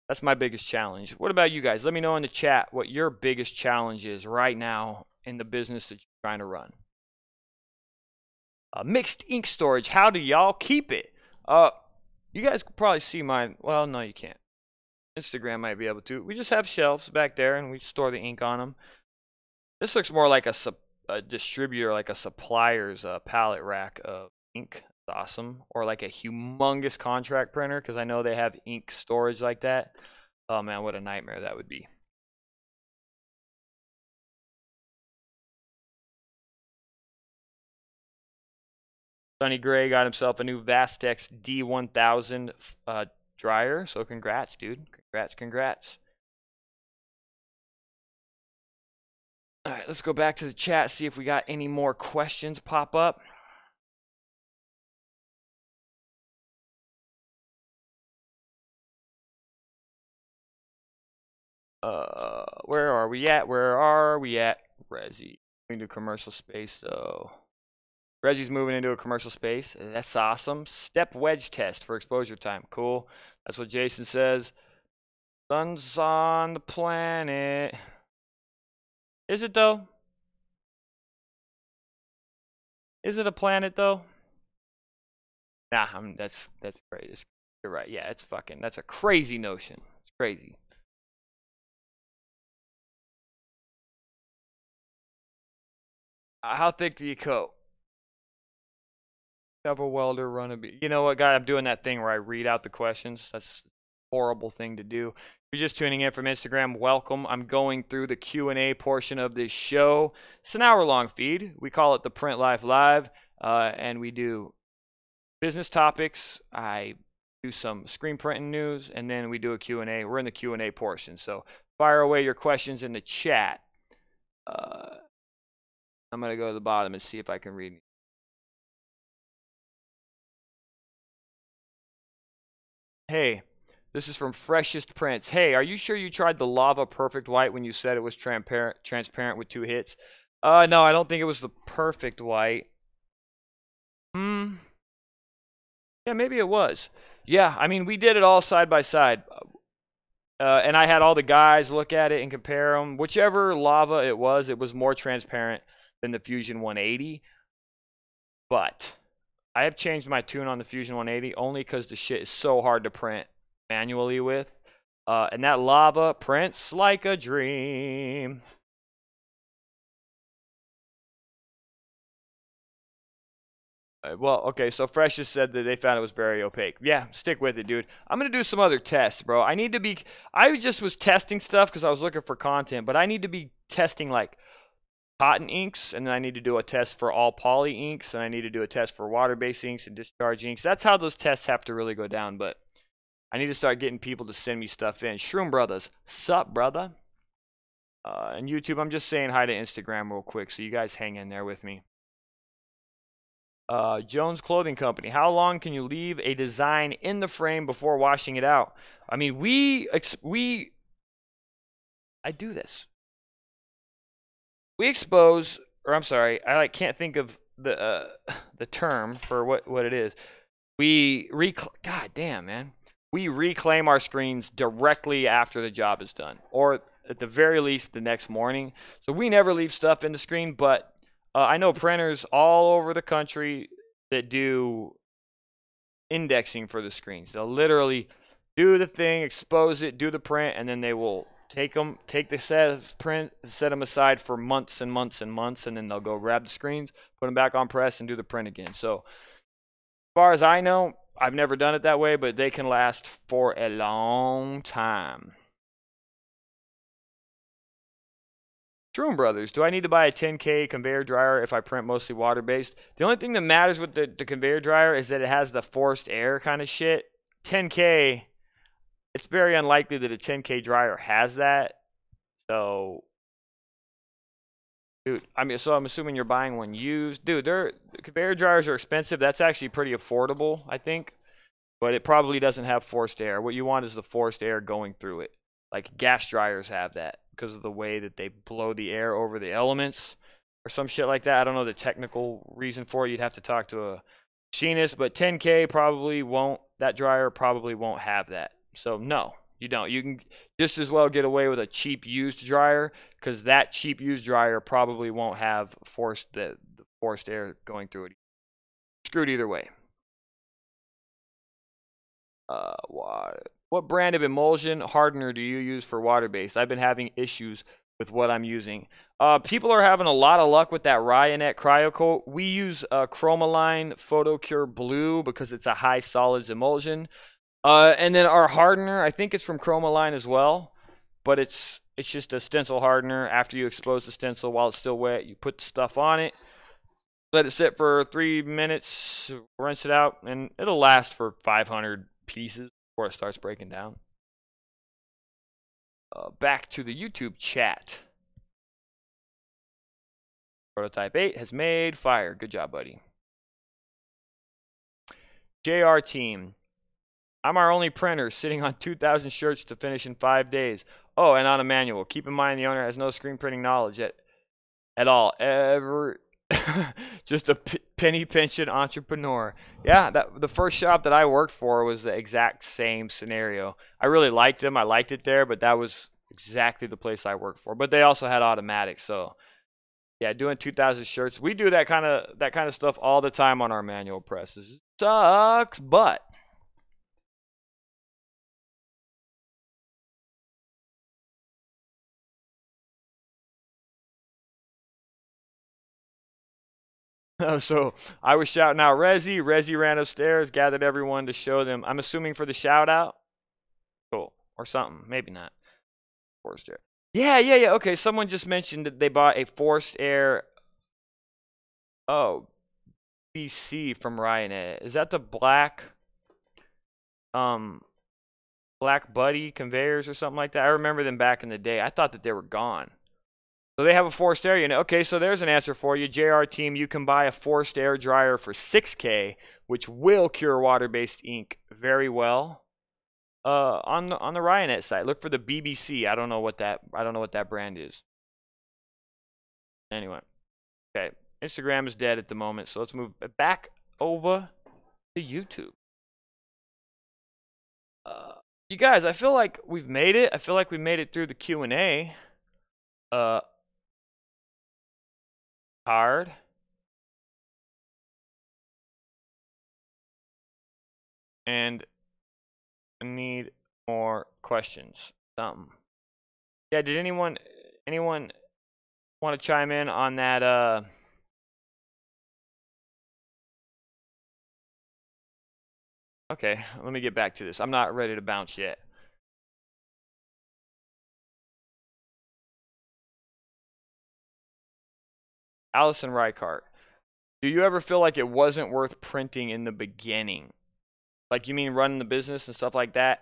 That's my biggest challenge. What about you guys? Let me know in the chat what your biggest challenge is right now in the business that you're trying to run. Mixed ink storage. How do y'all keep it? You guys can probably see mine. Well, no, you can't. Instagram might be able to. We just have shelves back there, and we store the ink on them. This looks more like a distributor, like a supplier's pallet rack of ink. That's awesome. Or like a humongous contract printer, because I know they have ink storage like that. Oh, man, what a nightmare that would be. Sonny Gray got himself a new Vastex D1000 dryer. So congrats, dude. Congrats. All right, let's go back to the chat, see if we got any more questions pop up. Where are we at? Resi. Moving to commercial space, though. Resi's moving into a commercial space. That's awesome. Step wedge test for exposure time. Cool. That's what Jason says. Sun's on the planet. Is it, though? Is it a planet, though? Nah, that's great. You're right. Yeah, that's a crazy notion. It's crazy. How thick do you coat? Cover welder, run a bead. You know what, guy? I'm doing that thing where I read out the questions. That's a horrible thing to do. If you're just tuning in from Instagram, welcome. I'm going through the Q&A portion of this show. It's an hour-long feed. We call it the Print Life Live, and we do business topics. I do some screen printing news, and then we do a Q&A. We're in the Q&A portion, so fire away your questions in the chat. I'm going to go to the bottom and see if I can read. Hey, this is from Freshest Prints. Hey, are you sure you tried the Lava Perfect White when you said it was transparent with 2 hits? No, I don't think it was the Perfect White. Yeah, maybe it was. Yeah, I mean, we did it all side by side. And I had all the guys look at it and compare them. Whichever Lava it was more transparent than the Fusion 180. But I have changed my tune on the Fusion 180 only because the shit is so hard to print manually with. And that Lava prints like a dream. Well, okay, so Fresh just said that they found it was very opaque. Yeah, stick with it, dude. I'm going to do some other tests, bro. I just was testing stuff because I was looking for content, but I need to be testing like cotton inks, and then I need to do a test for all poly inks, and I need to do a test for water-based inks and discharge inks. That's how those tests have to really go down, but I need to start getting people to send me stuff in. Shroom Brothers, sup, brother? And YouTube, I'm just saying hi to Instagram real quick, so you guys hang in there with me. Jones Clothing Company. How long can you leave a design in the frame before washing it out? I mean, I I do this. We expose, or I'm sorry, I can't think of the term for what it is. God damn, man. We reclaim our screens directly after the job is done, or at the very least the next morning. So we never leave stuff in the screen, but I know printers all over the country that do indexing for the screens. They'll literally do the thing, expose it, do the print, and then they will take the set of print, set them aside for months and months and months, and then they'll go grab the screens, put them back on press, and do the print again. So as far as I know, I've never done it that way, but they can last for a long time. Shroom Brothers, do I need to buy a 10K conveyor dryer if I print mostly water-based? The only thing that matters with the conveyor dryer is that it has the forced air kind of shit. 10K, it's very unlikely that a 10K dryer has that. So, dude, I'm assuming you're buying one used. Dude, the conveyor dryers are expensive. That's actually pretty affordable, I think. But it probably doesn't have forced air. What you want is the forced air going through it. Like gas dryers have that because of the way that they blow the air over the elements or some shit like that. I don't know the technical reason for it. You'd have to talk to a machinist, but 10K probably won't. That dryer probably won't have that. So no, you don't. You can just as well get away with a cheap used dryer because that cheap used dryer probably won't have the forced air going through it. Screwed either way. What brand of emulsion hardener do you use for water-based? I've been having issues with what I'm using. People are having a lot of luck with that Ryonet CryoCoat. We use Chromaline PhotoCure Blue because it's a high solids emulsion. And then our hardener, I think it's from Chromaline as well, but it's just a stencil hardener. After you expose the stencil while it's still wet, you put the stuff on it, let it sit for 3 minutes, rinse it out, and it'll last for 500 pieces before it starts breaking down. Back to the YouTube chat. Prototype 8 has made fire. Good job, buddy. JR team. I'm our only printer, sitting on 2,000 shirts to finish in 5 days. Oh, and on a manual. Keep in mind the owner has no screen printing knowledge at all. Just a penny pinching entrepreneur. Yeah, the first shop that I worked for was the exact same scenario. I really liked them. I liked it there, but that was exactly the place I worked for. But they also had automatics, so yeah, doing 2,000 shirts. We do that kind of stuff all the time on our manual presses. It sucks, but so I was shouting out Resi. Resi ran upstairs, gathered everyone to show them. I'm assuming for the shout out. Cool. Or something. Maybe not. Forced air. Yeah. Okay, someone just mentioned that they bought a forced air. Oh, BC from Ryonet. Is that the black Buddy conveyors or something like that? I remember them back in the day. I thought that they were gone. So they have a forced air unit. Okay, so there's an answer for you. JR team, you can buy a forced air dryer for 6K, which will cure water-based ink very well. On the Ryonet site, look for the BBC. I don't know what that brand is. Anyway, okay. Instagram is dead at the moment, so let's move back over to YouTube. You guys, I feel like we've made it. I feel like we made it through the Q&A. Hard. And I need more questions. Something. Yeah, did anyone want to chime in on that Okay, let me get back to this. I'm not ready to bounce yet. Allison Reichardt. Do you ever feel like it wasn't worth printing in the beginning? Like, you mean running the business and stuff like that?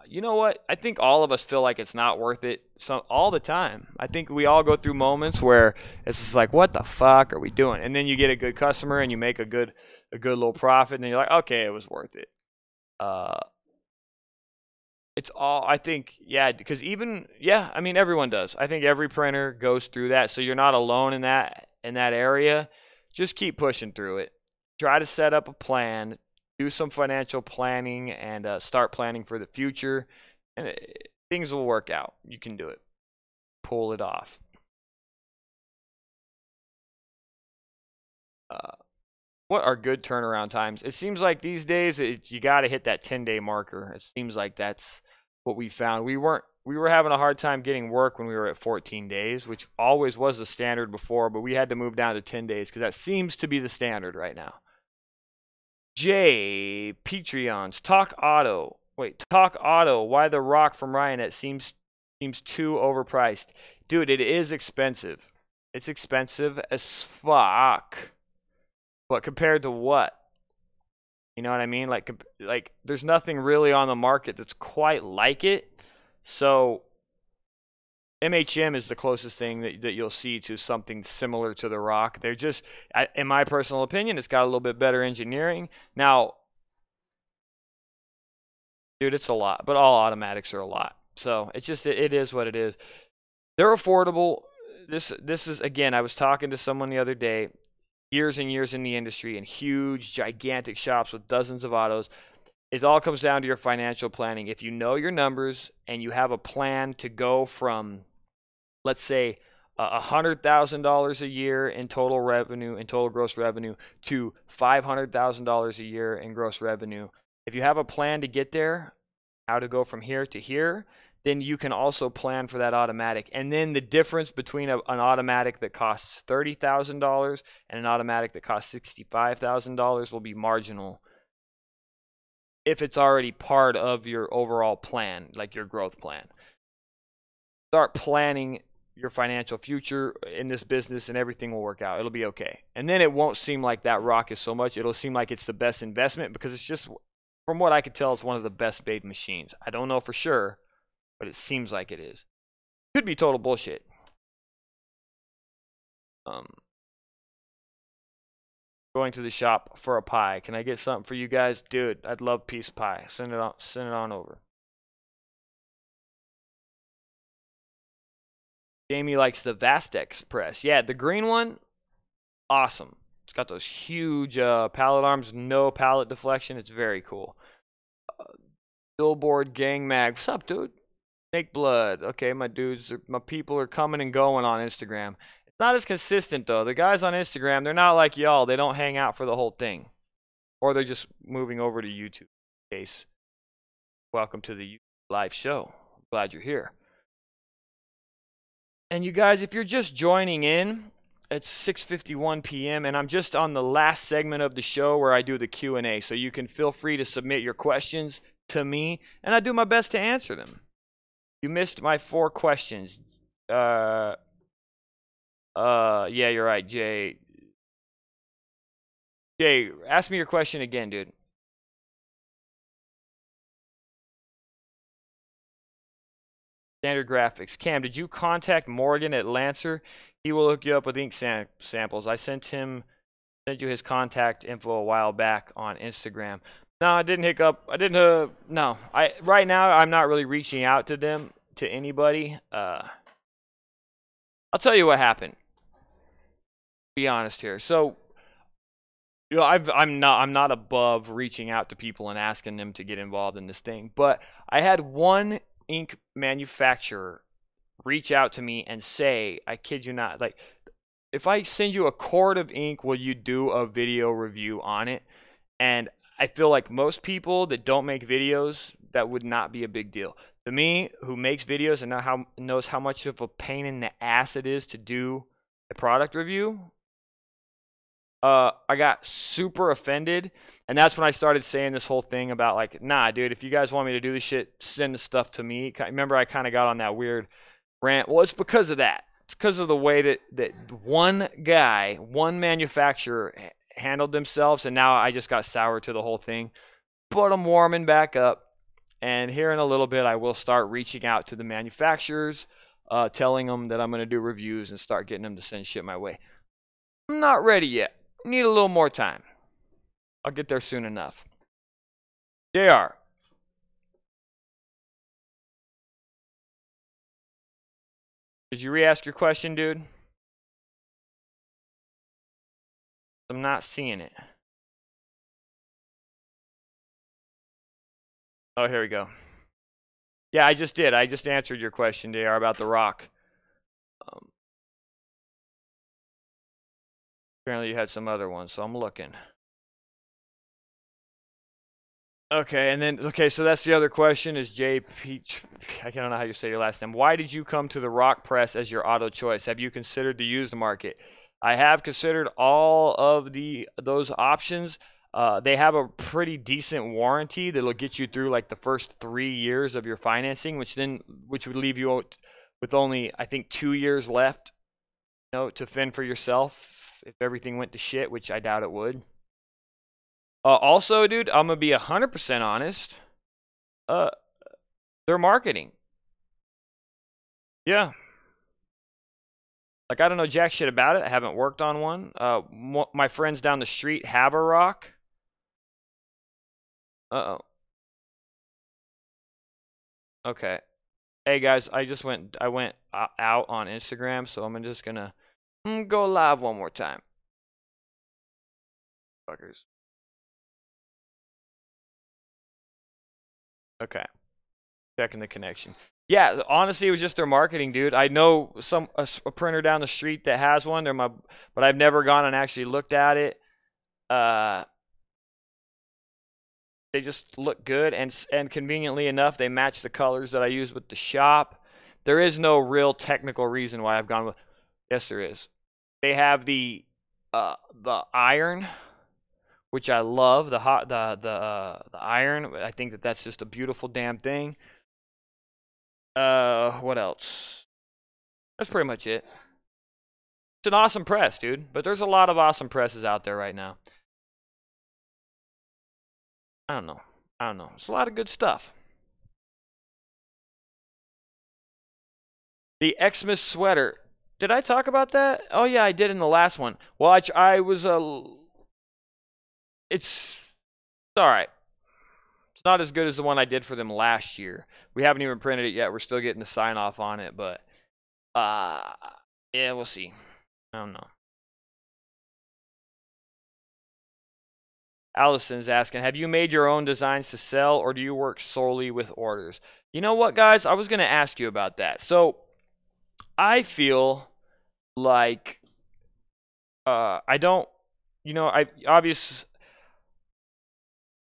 You know what? I think all of us feel like it's not worth it all the time. I think we all go through moments where it's just like, what the fuck are we doing? And then you get a good customer and you make a good little profit, and then you're like, okay, it was worth it. It's all, I think, yeah, because even, yeah, I mean, everyone does. I think every printer goes through that, so you're not alone in that area. Just keep pushing through it. Try to set up a plan, do some financial planning, and start planning for the future, and things will work out. You can do it. Pull it off. Uh, what are good turnaround times? It seems like these days you got to hit that 10-day marker. It seems like that's what we found. We were having a hard time getting work when we were at 14 days, which always was the standard before, but we had to move down to 10 days because that seems to be the standard right now. Jay Patreons, Talk Auto. Wait, Talk Auto. Why the rock from Ryan? It seems too overpriced. Dude, it is expensive. It's expensive as fuck. But compared to what? You know what I mean? Like there's nothing really on the market that's quite like it. So MHM is the closest thing that you'll see to something similar to the Rock. They're just, in my personal opinion, it's got a little bit better engineering. Now, dude, it's a lot, but all automatics are a lot. So it's just, it is what it is. They're affordable. This is, again, I was talking to someone the other day, years and years in the industry and huge, gigantic shops with dozens of autos. It all comes down to your financial planning. If you know your numbers and you have a plan to go from, let's say, $100,000 a year in total revenue, in total gross revenue, to $500,000 a year in gross revenue. If you have a plan to get there, how to go from here to here, then you can also plan for that automatic. And then the difference between an automatic that costs $30,000 and an automatic that costs $65,000 will be marginal if it's already part of your overall plan, like your growth plan. Start planning your financial future in this business and everything will work out. It'll be okay. And then it won't seem like that rock is so much. It'll seem like it's the best investment because it's just, from what I could tell, it's one of the best made machines. I don't know for sure, but it seems like it is. Could be total bullshit. Going to the shop for a pie. Can I get something for you guys? Dude, I'd love piece pie. Send it on over. Jamie likes the Vastex press. Yeah, the green one, awesome. It's got those huge pallet arms, no pallet deflection. It's very cool. Billboard Gang Mag. What's up, dude? Snake Blood. Okay, my dudes, my people are coming and going on Instagram. It's not as consistent, though. The guys on Instagram, they're not like y'all. They don't hang out for the whole thing. Or they're just moving over to YouTube. Case. Welcome to the live show. Glad you're here. And you guys, if you're just joining in, it's 6:51 p.m. and I'm just on the last segment of the show where I do the Q&A. So you can feel free to submit your questions to me, and I do my best to answer them. You missed my 4 questions. Yeah, you're right, Jay. Jay, ask me your question again, dude. Standard Graphics. Cam, did you contact Morgan at Lancer? He will hook you up with ink samples. I sent you his contact info a while back on Instagram. No, I didn't hook up. I didn't. No, right now I'm not really reaching out to them, to anybody. I'll tell you what happened. Be honest here. So, you know, I'm not above reaching out to people and asking them to get involved in this thing. But I had one ink manufacturer reach out to me and say, I kid you not, like, if I send you a quart of ink, will you do a video review on it? And I feel like most people that don't make videos, that would not be a big deal. To me, who makes videos and knows how much of a pain in the ass it is to do a product review, I got super offended, and that's when I started saying this whole thing about, like, nah, dude, if you guys want me to do this shit, send the stuff to me. Remember, I kind of got on that weird rant. Well, it's because of that. It's because of the way that one guy, one manufacturer handled themselves, and now I just got sour to the whole thing. But I'm warming back up, and here in a little bit, I will start reaching out to the manufacturers, telling them that I'm going to do reviews and start getting them to send shit my way. I'm not ready yet. Need a little more time. I'll get there soon enough. JR, Did you re-ask your question, dude? I'm not seeing it. Oh, here we go. Yeah, I just did. I just answered your question, JR, about the rock. Apparently you had some other ones, so I'm looking. Okay, and then, okay, so that's the other question is Jay Peach, I don't know how you say your last name. Why did you come to the rock press as your auto choice? Have you considered the used market? I have considered all of those options. They have a pretty decent warranty that'll get you through like the first 3 years of your financing, which would leave you with only, I think, 2 years left, to fend for yourself if everything went to shit, which I doubt it would. Also, dude, I'm gonna be 100% honest. Their marketing. Yeah. Like, I don't know jack shit about it. I haven't worked on one. My friends down the street have a rock. Uh-oh. Okay. Hey, guys, I went out on Instagram, so I'm just gonna go live one more time. Fuckers. Okay. Checking the connection. Yeah, honestly, it was just their marketing, dude. I know a printer down the street that has one. But I've never gone and actually looked at it. They just look good, and conveniently enough, they match the colors that I use with the shop. There is no real technical reason why I've gone with. Yes, there is. They have the iron, which I love. The iron. I think that's just a beautiful damn thing. What else? That's pretty much it. It's an awesome press, dude. But there's a lot of awesome presses out there right now. I don't know. It's a lot of good stuff. The Xmas sweater. Did I talk about that? Oh yeah, I did in the last one. Well, I was it's all right. It's not as good as the one I did for them last year. We haven't even printed it yet. We're still getting the sign off on it, but yeah, we'll see. I don't know. Allison's asking, have you made your own designs to sell, or do you work solely with orders? You know what, guys? I was going to ask you about that. So I feel like I don't,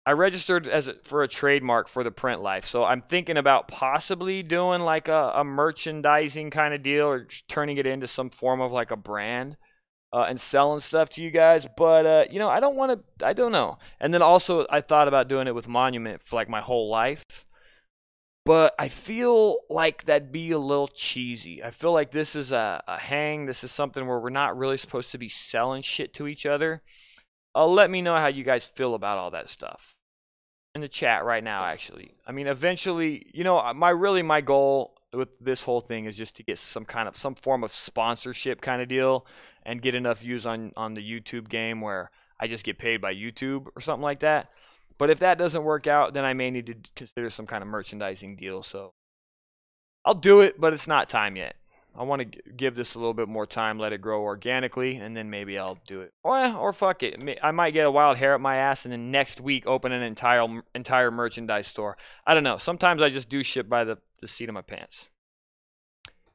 I registered for a trademark for the print life. So I'm thinking about possibly doing like a merchandising kind of deal, or turning it into some form of like a brand. And selling stuff to you guys, but I don't want to. I don't know. And then also, I thought about doing it with Monument for like my whole life, but I feel like that'd be a little cheesy. I feel like this is a hang. This is something where we're not really supposed to be selling shit to each other. Let me know how you guys feel about all that stuff in the chat right now. Actually, I mean, eventually, my goal with this whole thing is just to get some form of sponsorship kind of deal and get enough views on the YouTube game where I just get paid by YouTube or something like that. But if that doesn't work out, then I may need to consider some kind of merchandising deal. So I'll do it, but it's not time yet. I want to give this a little bit more time, let it grow organically, and then maybe I'll do it. Or fuck it. I might get a wild hair up my ass and then next week open an entire merchandise store. I don't know. Sometimes I just do shit by the seat of my pants.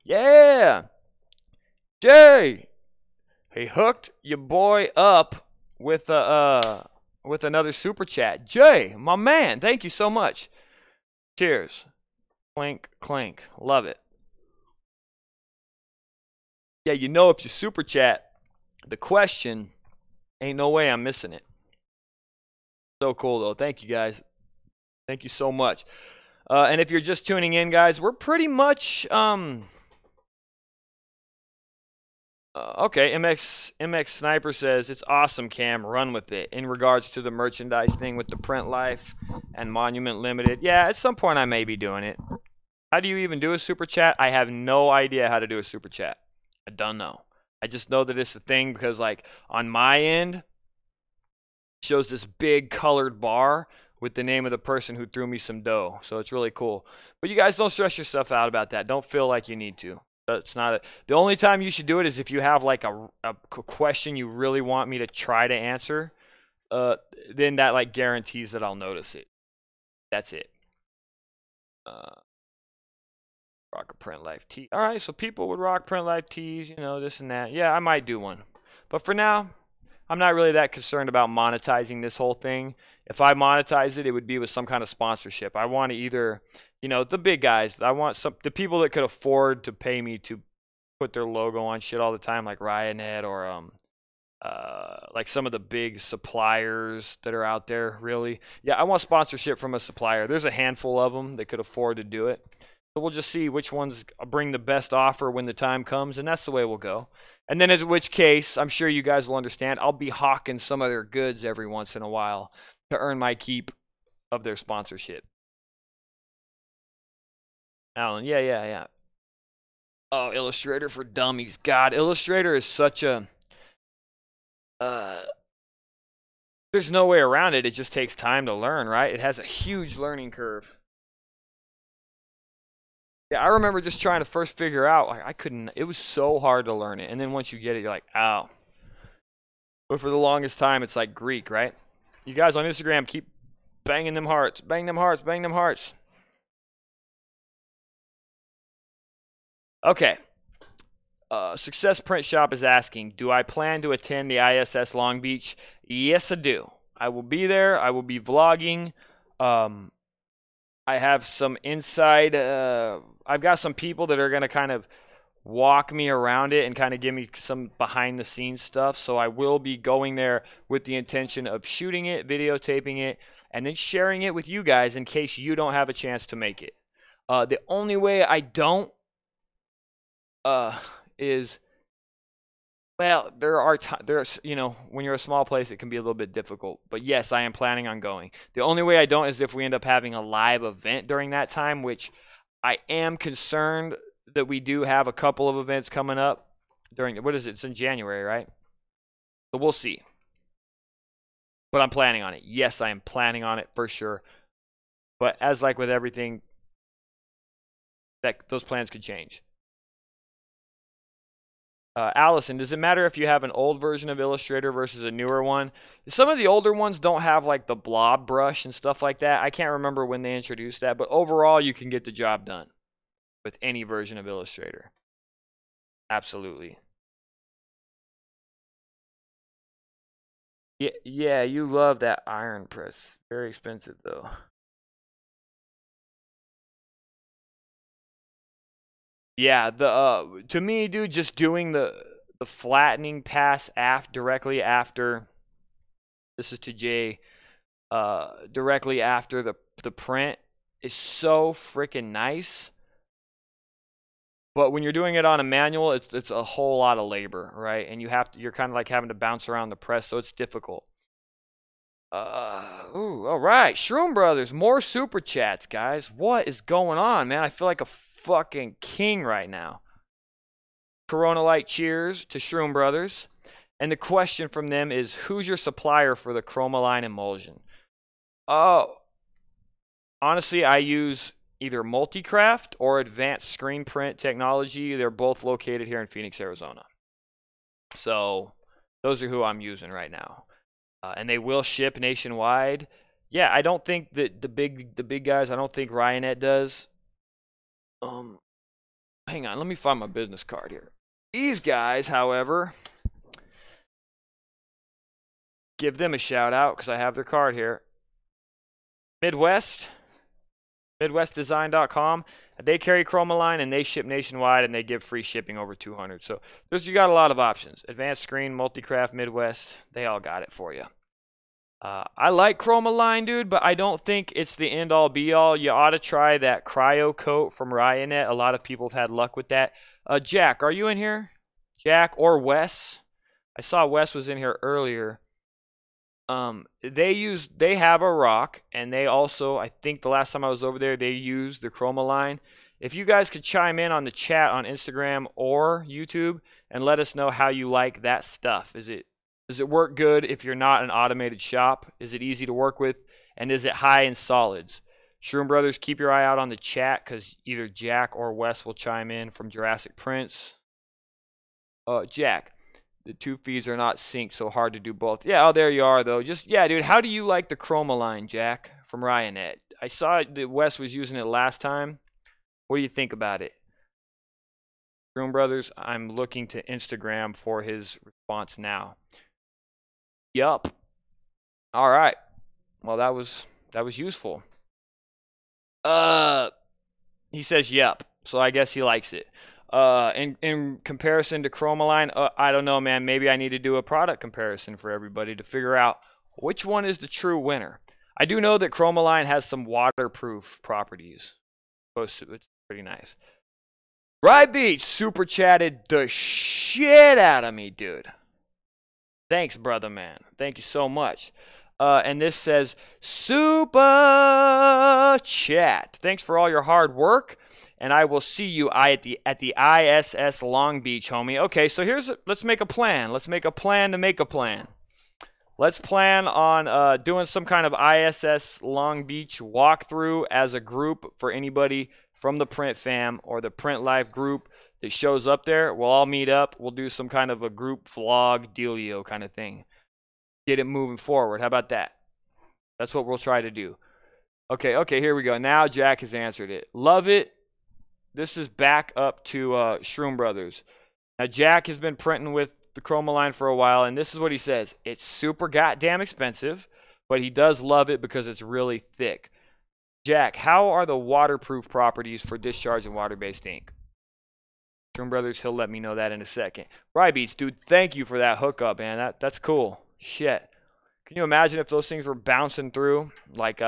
Yeah! Jay! He hooked your boy up with another super chat. Jay, my man, thank you so much. Cheers. Clink, clink. Love it. Yeah, if you super chat the question, ain't no way I'm missing it. So cool, though. Thank you, guys. Thank you so much. And if you're just tuning in, guys, we're pretty much... okay, MX Sniper says, it's awesome, Cam. Run with it. In regards to the merchandise thing with the Print Life and Monument Limited. Yeah, at some point I may be doing it. How do you even do a super chat? I have no idea how to do a super chat. I don't know. I just know that it's a thing because, like, on my end, it shows this big colored bar with the name of the person who threw me some dough. So it's really cool. But you guys don't stress yourself out about that. Don't feel like you need to. That's not it. The only time you should do it is if you have like a question you really want me to try to answer. Then that like guarantees that I'll notice it. That's it. Rock a print life tee. All right, so people would rock print life tees, you know, this and that. Yeah, I might do one. But for now, I'm not really that concerned about monetizing this whole thing. If I monetize it, it would be with some kind of sponsorship. I want to either, you know, the big guys. I want the people that could afford to pay me to put their logo on shit all the time, like Ryanet or like some of the big suppliers that are out there. Really, yeah, I want sponsorship from a supplier. There's a handful of them that could afford to do it. So we'll just see which ones bring the best offer when the time comes, and that's the way we'll go. And then in which case, I'm sure you guys will understand, I'll be hawking some of their goods every once in a while to earn my keep of their sponsorship. Alan, yeah. Oh, Illustrator for Dummies. God, Illustrator is such a... there's no way around it. It just takes time to learn, right? It has a huge learning curve. Yeah, I remember just trying to first figure out, like, I couldn't, it was so hard to learn it. And then once you get it, you're like, ow. But for the longest time, it's like Greek, right? You guys on Instagram keep banging them hearts, bang them hearts, bang them hearts. Okay. Success Print Shop is asking, do I plan to attend the ISS Long Beach? Yes, I do. I will be there. I will be vlogging. I have some inside, I've got some people that are going to kind of walk me around it and kind of give me some behind the scenes stuff. So I will be going there with the intention of shooting it, videotaping it, and then sharing it with you guys in case you don't have a chance to make it. The only way I don't is, well, there's, you know, when you're a small place, it can be a little bit difficult. But yes, I am planning on going. The only way I don't is if we end up having a live event during that time, which I am concerned that we do have a couple of events coming up during, what is it? It's in January, right? So we'll see. But I'm planning on it. Yes, I am planning on it for sure. But as like with everything, those plans could change. Allison, does it matter if you have an old version of Illustrator versus a newer one? Some of the older ones don't have like the blob brush and stuff like that. I can't remember when they introduced that, but overall you can get the job done with any version of Illustrator. Absolutely. Yeah, you love that iron press. Very expensive though. Yeah, to me, dude, just doing the flattening pass directly after, this is to Jay, directly after the print is so freaking nice. But when you're doing it on a manual, it's a whole lot of labor, right? And you're kind of like having to bounce around the press, so it's difficult. All right, Shroom Brothers, more super chats, guys. What is going on, man? I feel like a fucking king right now. Corona Light cheers to Shroom Brothers. And the question from them is, who's your supplier for the Chromaline emulsion? Oh, honestly, I use either Multicraft or Advanced Screen Print Technology. They're both located here in Phoenix, Arizona. So those are who I'm using right now. And they will ship nationwide. Yeah, I don't think that the big guys, I don't think Ryanet does. Hang on, let me find my business card here. These guys, however, give them a shout out because I have their card here. MidwestDesign.com. They carry Chromaline and they ship nationwide and they give free shipping over 200. So you got a lot of options. Advanced Screen, Multicraft, Midwest, they all got it for you. I like Chromaline, dude, but I don't think it's the end-all be-all. You ought to try that Cryo Coat from Ryanet. A lot of people have had luck with that. Jack, are you in here? Jack or Wes? I saw Wes was in here earlier. They have a rock, and they also, I think the last time I was over there, they used the Chromaline. If you guys could chime in on the chat on Instagram or YouTube and let us know how you like that stuff. Does it work good if you're not an automated shop? Is it easy to work with? And is it high in solids? Shroom Brothers, keep your eye out on the chat because either Jack or Wes will chime in from Jurassic Prince. Jack, the two feeds are not synced, so hard to do both. Yeah, oh, there you are, though. Just, yeah, dude, how do you like the Chroma line, Jack, from Ryanet? I saw that Wes was using it last time. What do you think about it? Shroom Brothers, I'm looking to Instagram for his response now. Yup. All right. Well, that was useful. He says yep, so I guess he likes it. In comparison to Chromaline, I don't know, man. Maybe I need to do a product comparison for everybody to figure out which one is the true winner. I do know that Chromaline has some waterproof properties. It's pretty nice. Rye Beach super chatted the shit out of me, dude. Thanks, brother man. Thank you so much. And this says, super chat. Thanks for all your hard work, and I will see you at the ISS Long Beach, homie. Okay, so let's make a plan. Let's make a plan to make a plan. Let's plan on doing some kind of ISS Long Beach walkthrough as a group for anybody from the Print Fam or the Print Life group that shows up there. We'll all meet up. We'll do some kind of a group vlog dealio kind of thing. Get it moving forward. How about that? That's what we'll try to do. Okay, here we go. Now Jack has answered it. Love it. This is back up to Shroom Brothers. Now Jack has been printing with the Chroma line for a while, and this is what he says. It's super goddamn expensive, but he does love it because it's really thick. Jack, how are the waterproof properties for discharge and water-based ink? Shroom Brothers, he'll let me know that in a second. Rybeats, dude, thank you for that hookup, man. That's cool. Shit. Can you imagine if those things were bouncing through like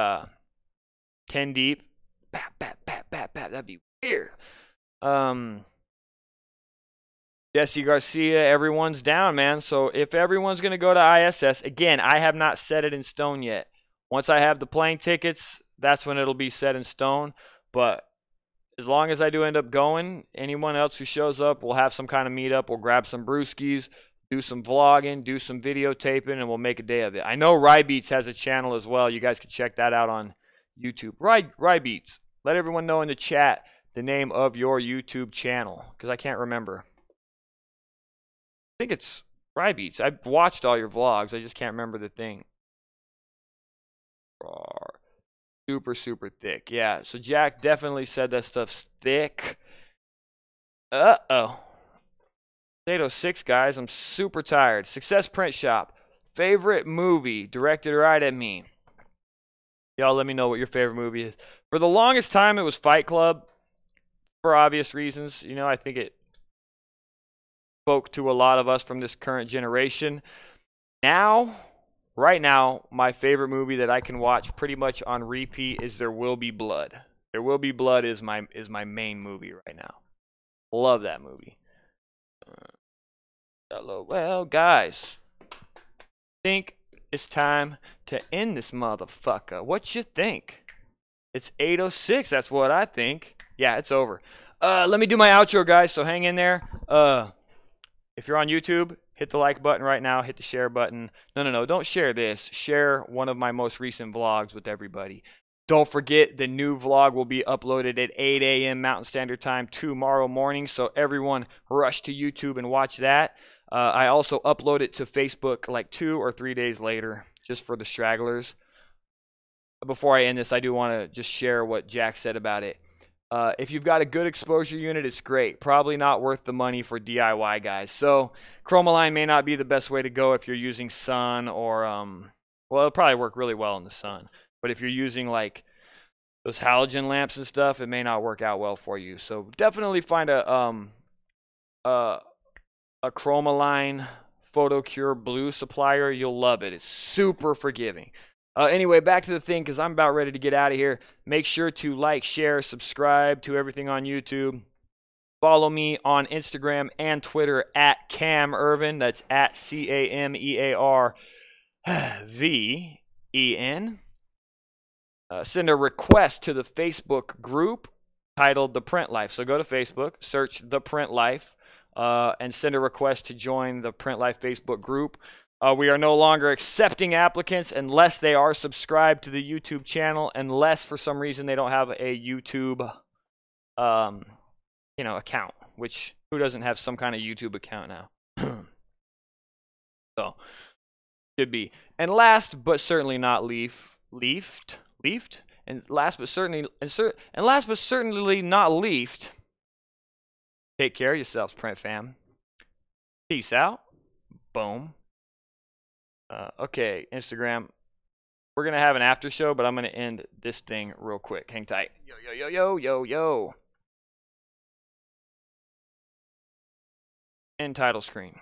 10 deep? Bap, bap, bap, bap, bap. That'd be weird. Jesse Garcia, everyone's down, man. So if everyone's going to go to ISS, again, I have not set it in stone yet. Once I have the plane tickets, that's when it'll be set in stone. But as long as I do end up going, anyone else who shows up, we'll have some kind of meetup. We'll grab some brewskis, do some vlogging, do some videotaping, and we'll make a day of it. I know Rybeats has a channel as well. You guys can check that out on YouTube. Rybeats, let everyone know in the chat the name of your YouTube channel, because I can't remember. I think it's Rybeats. I've watched all your vlogs. I just can't remember the thing. Super, super thick. Yeah, so Jack definitely said that stuff's thick. Uh-oh. 806, guys. I'm super tired. Success Print Shop. Favorite movie directed right at me. Y'all let me know what your favorite movie is. For the longest time, it was Fight Club. For obvious reasons. You know, I think it spoke to a lot of us from this current generation. Now, right now, my favorite movie that I can watch pretty much on repeat is There Will Be Blood. There Will Be Blood is my main movie right now. Love that movie. Well, guys, I think it's time to end this motherfucker. What you think? It's 8:06. That's what I think. Yeah, it's over. Let me do my outro, guys, so hang in there. If you're on YouTube, hit the like button right now. Hit the share button. No. Don't share this. Share one of my most recent vlogs with everybody. Don't forget, the new vlog will be uploaded at 8 a.m. Mountain Standard Time tomorrow morning, so everyone rush to YouTube and watch that. I also upload it to Facebook like 2 or 3 days later, just for the stragglers. Before I end this, I do want to just share what Jack said about it. If you've got a good exposure unit, it's great. Probably not worth the money for DIY guys. So Chromaline may not be the best way to go if you're using sun or, well, it'll probably work really well in the sun. But if you're using like those halogen lamps and stuff, it may not work out well for you. So definitely find a Chromaline PhotoCure Blue supplier. You'll love it. It's super forgiving. Anyway, back to the thing, because I'm about ready to get out of here. Make sure to like, share, subscribe to everything on YouTube. Follow me on Instagram and Twitter at Cam Earven. That's at CAMEARVEN. Send a request to the Facebook group titled The Print Life. So go to Facebook, search The Print Life, and send a request to join the Print Life Facebook group. We are no longer accepting applicants unless they are subscribed to the YouTube channel, unless for some reason they don't have a YouTube, account. Which who doesn't have some kind of YouTube account now? So should be. And last but certainly not least, and last but certainly not least, take care of yourselves, print fam. Peace out. Boom. Okay, Instagram. We're going to have an after show, but I'm going to end this thing real quick. Hang tight. Yo, yo, yo, yo, yo, yo. End title screen.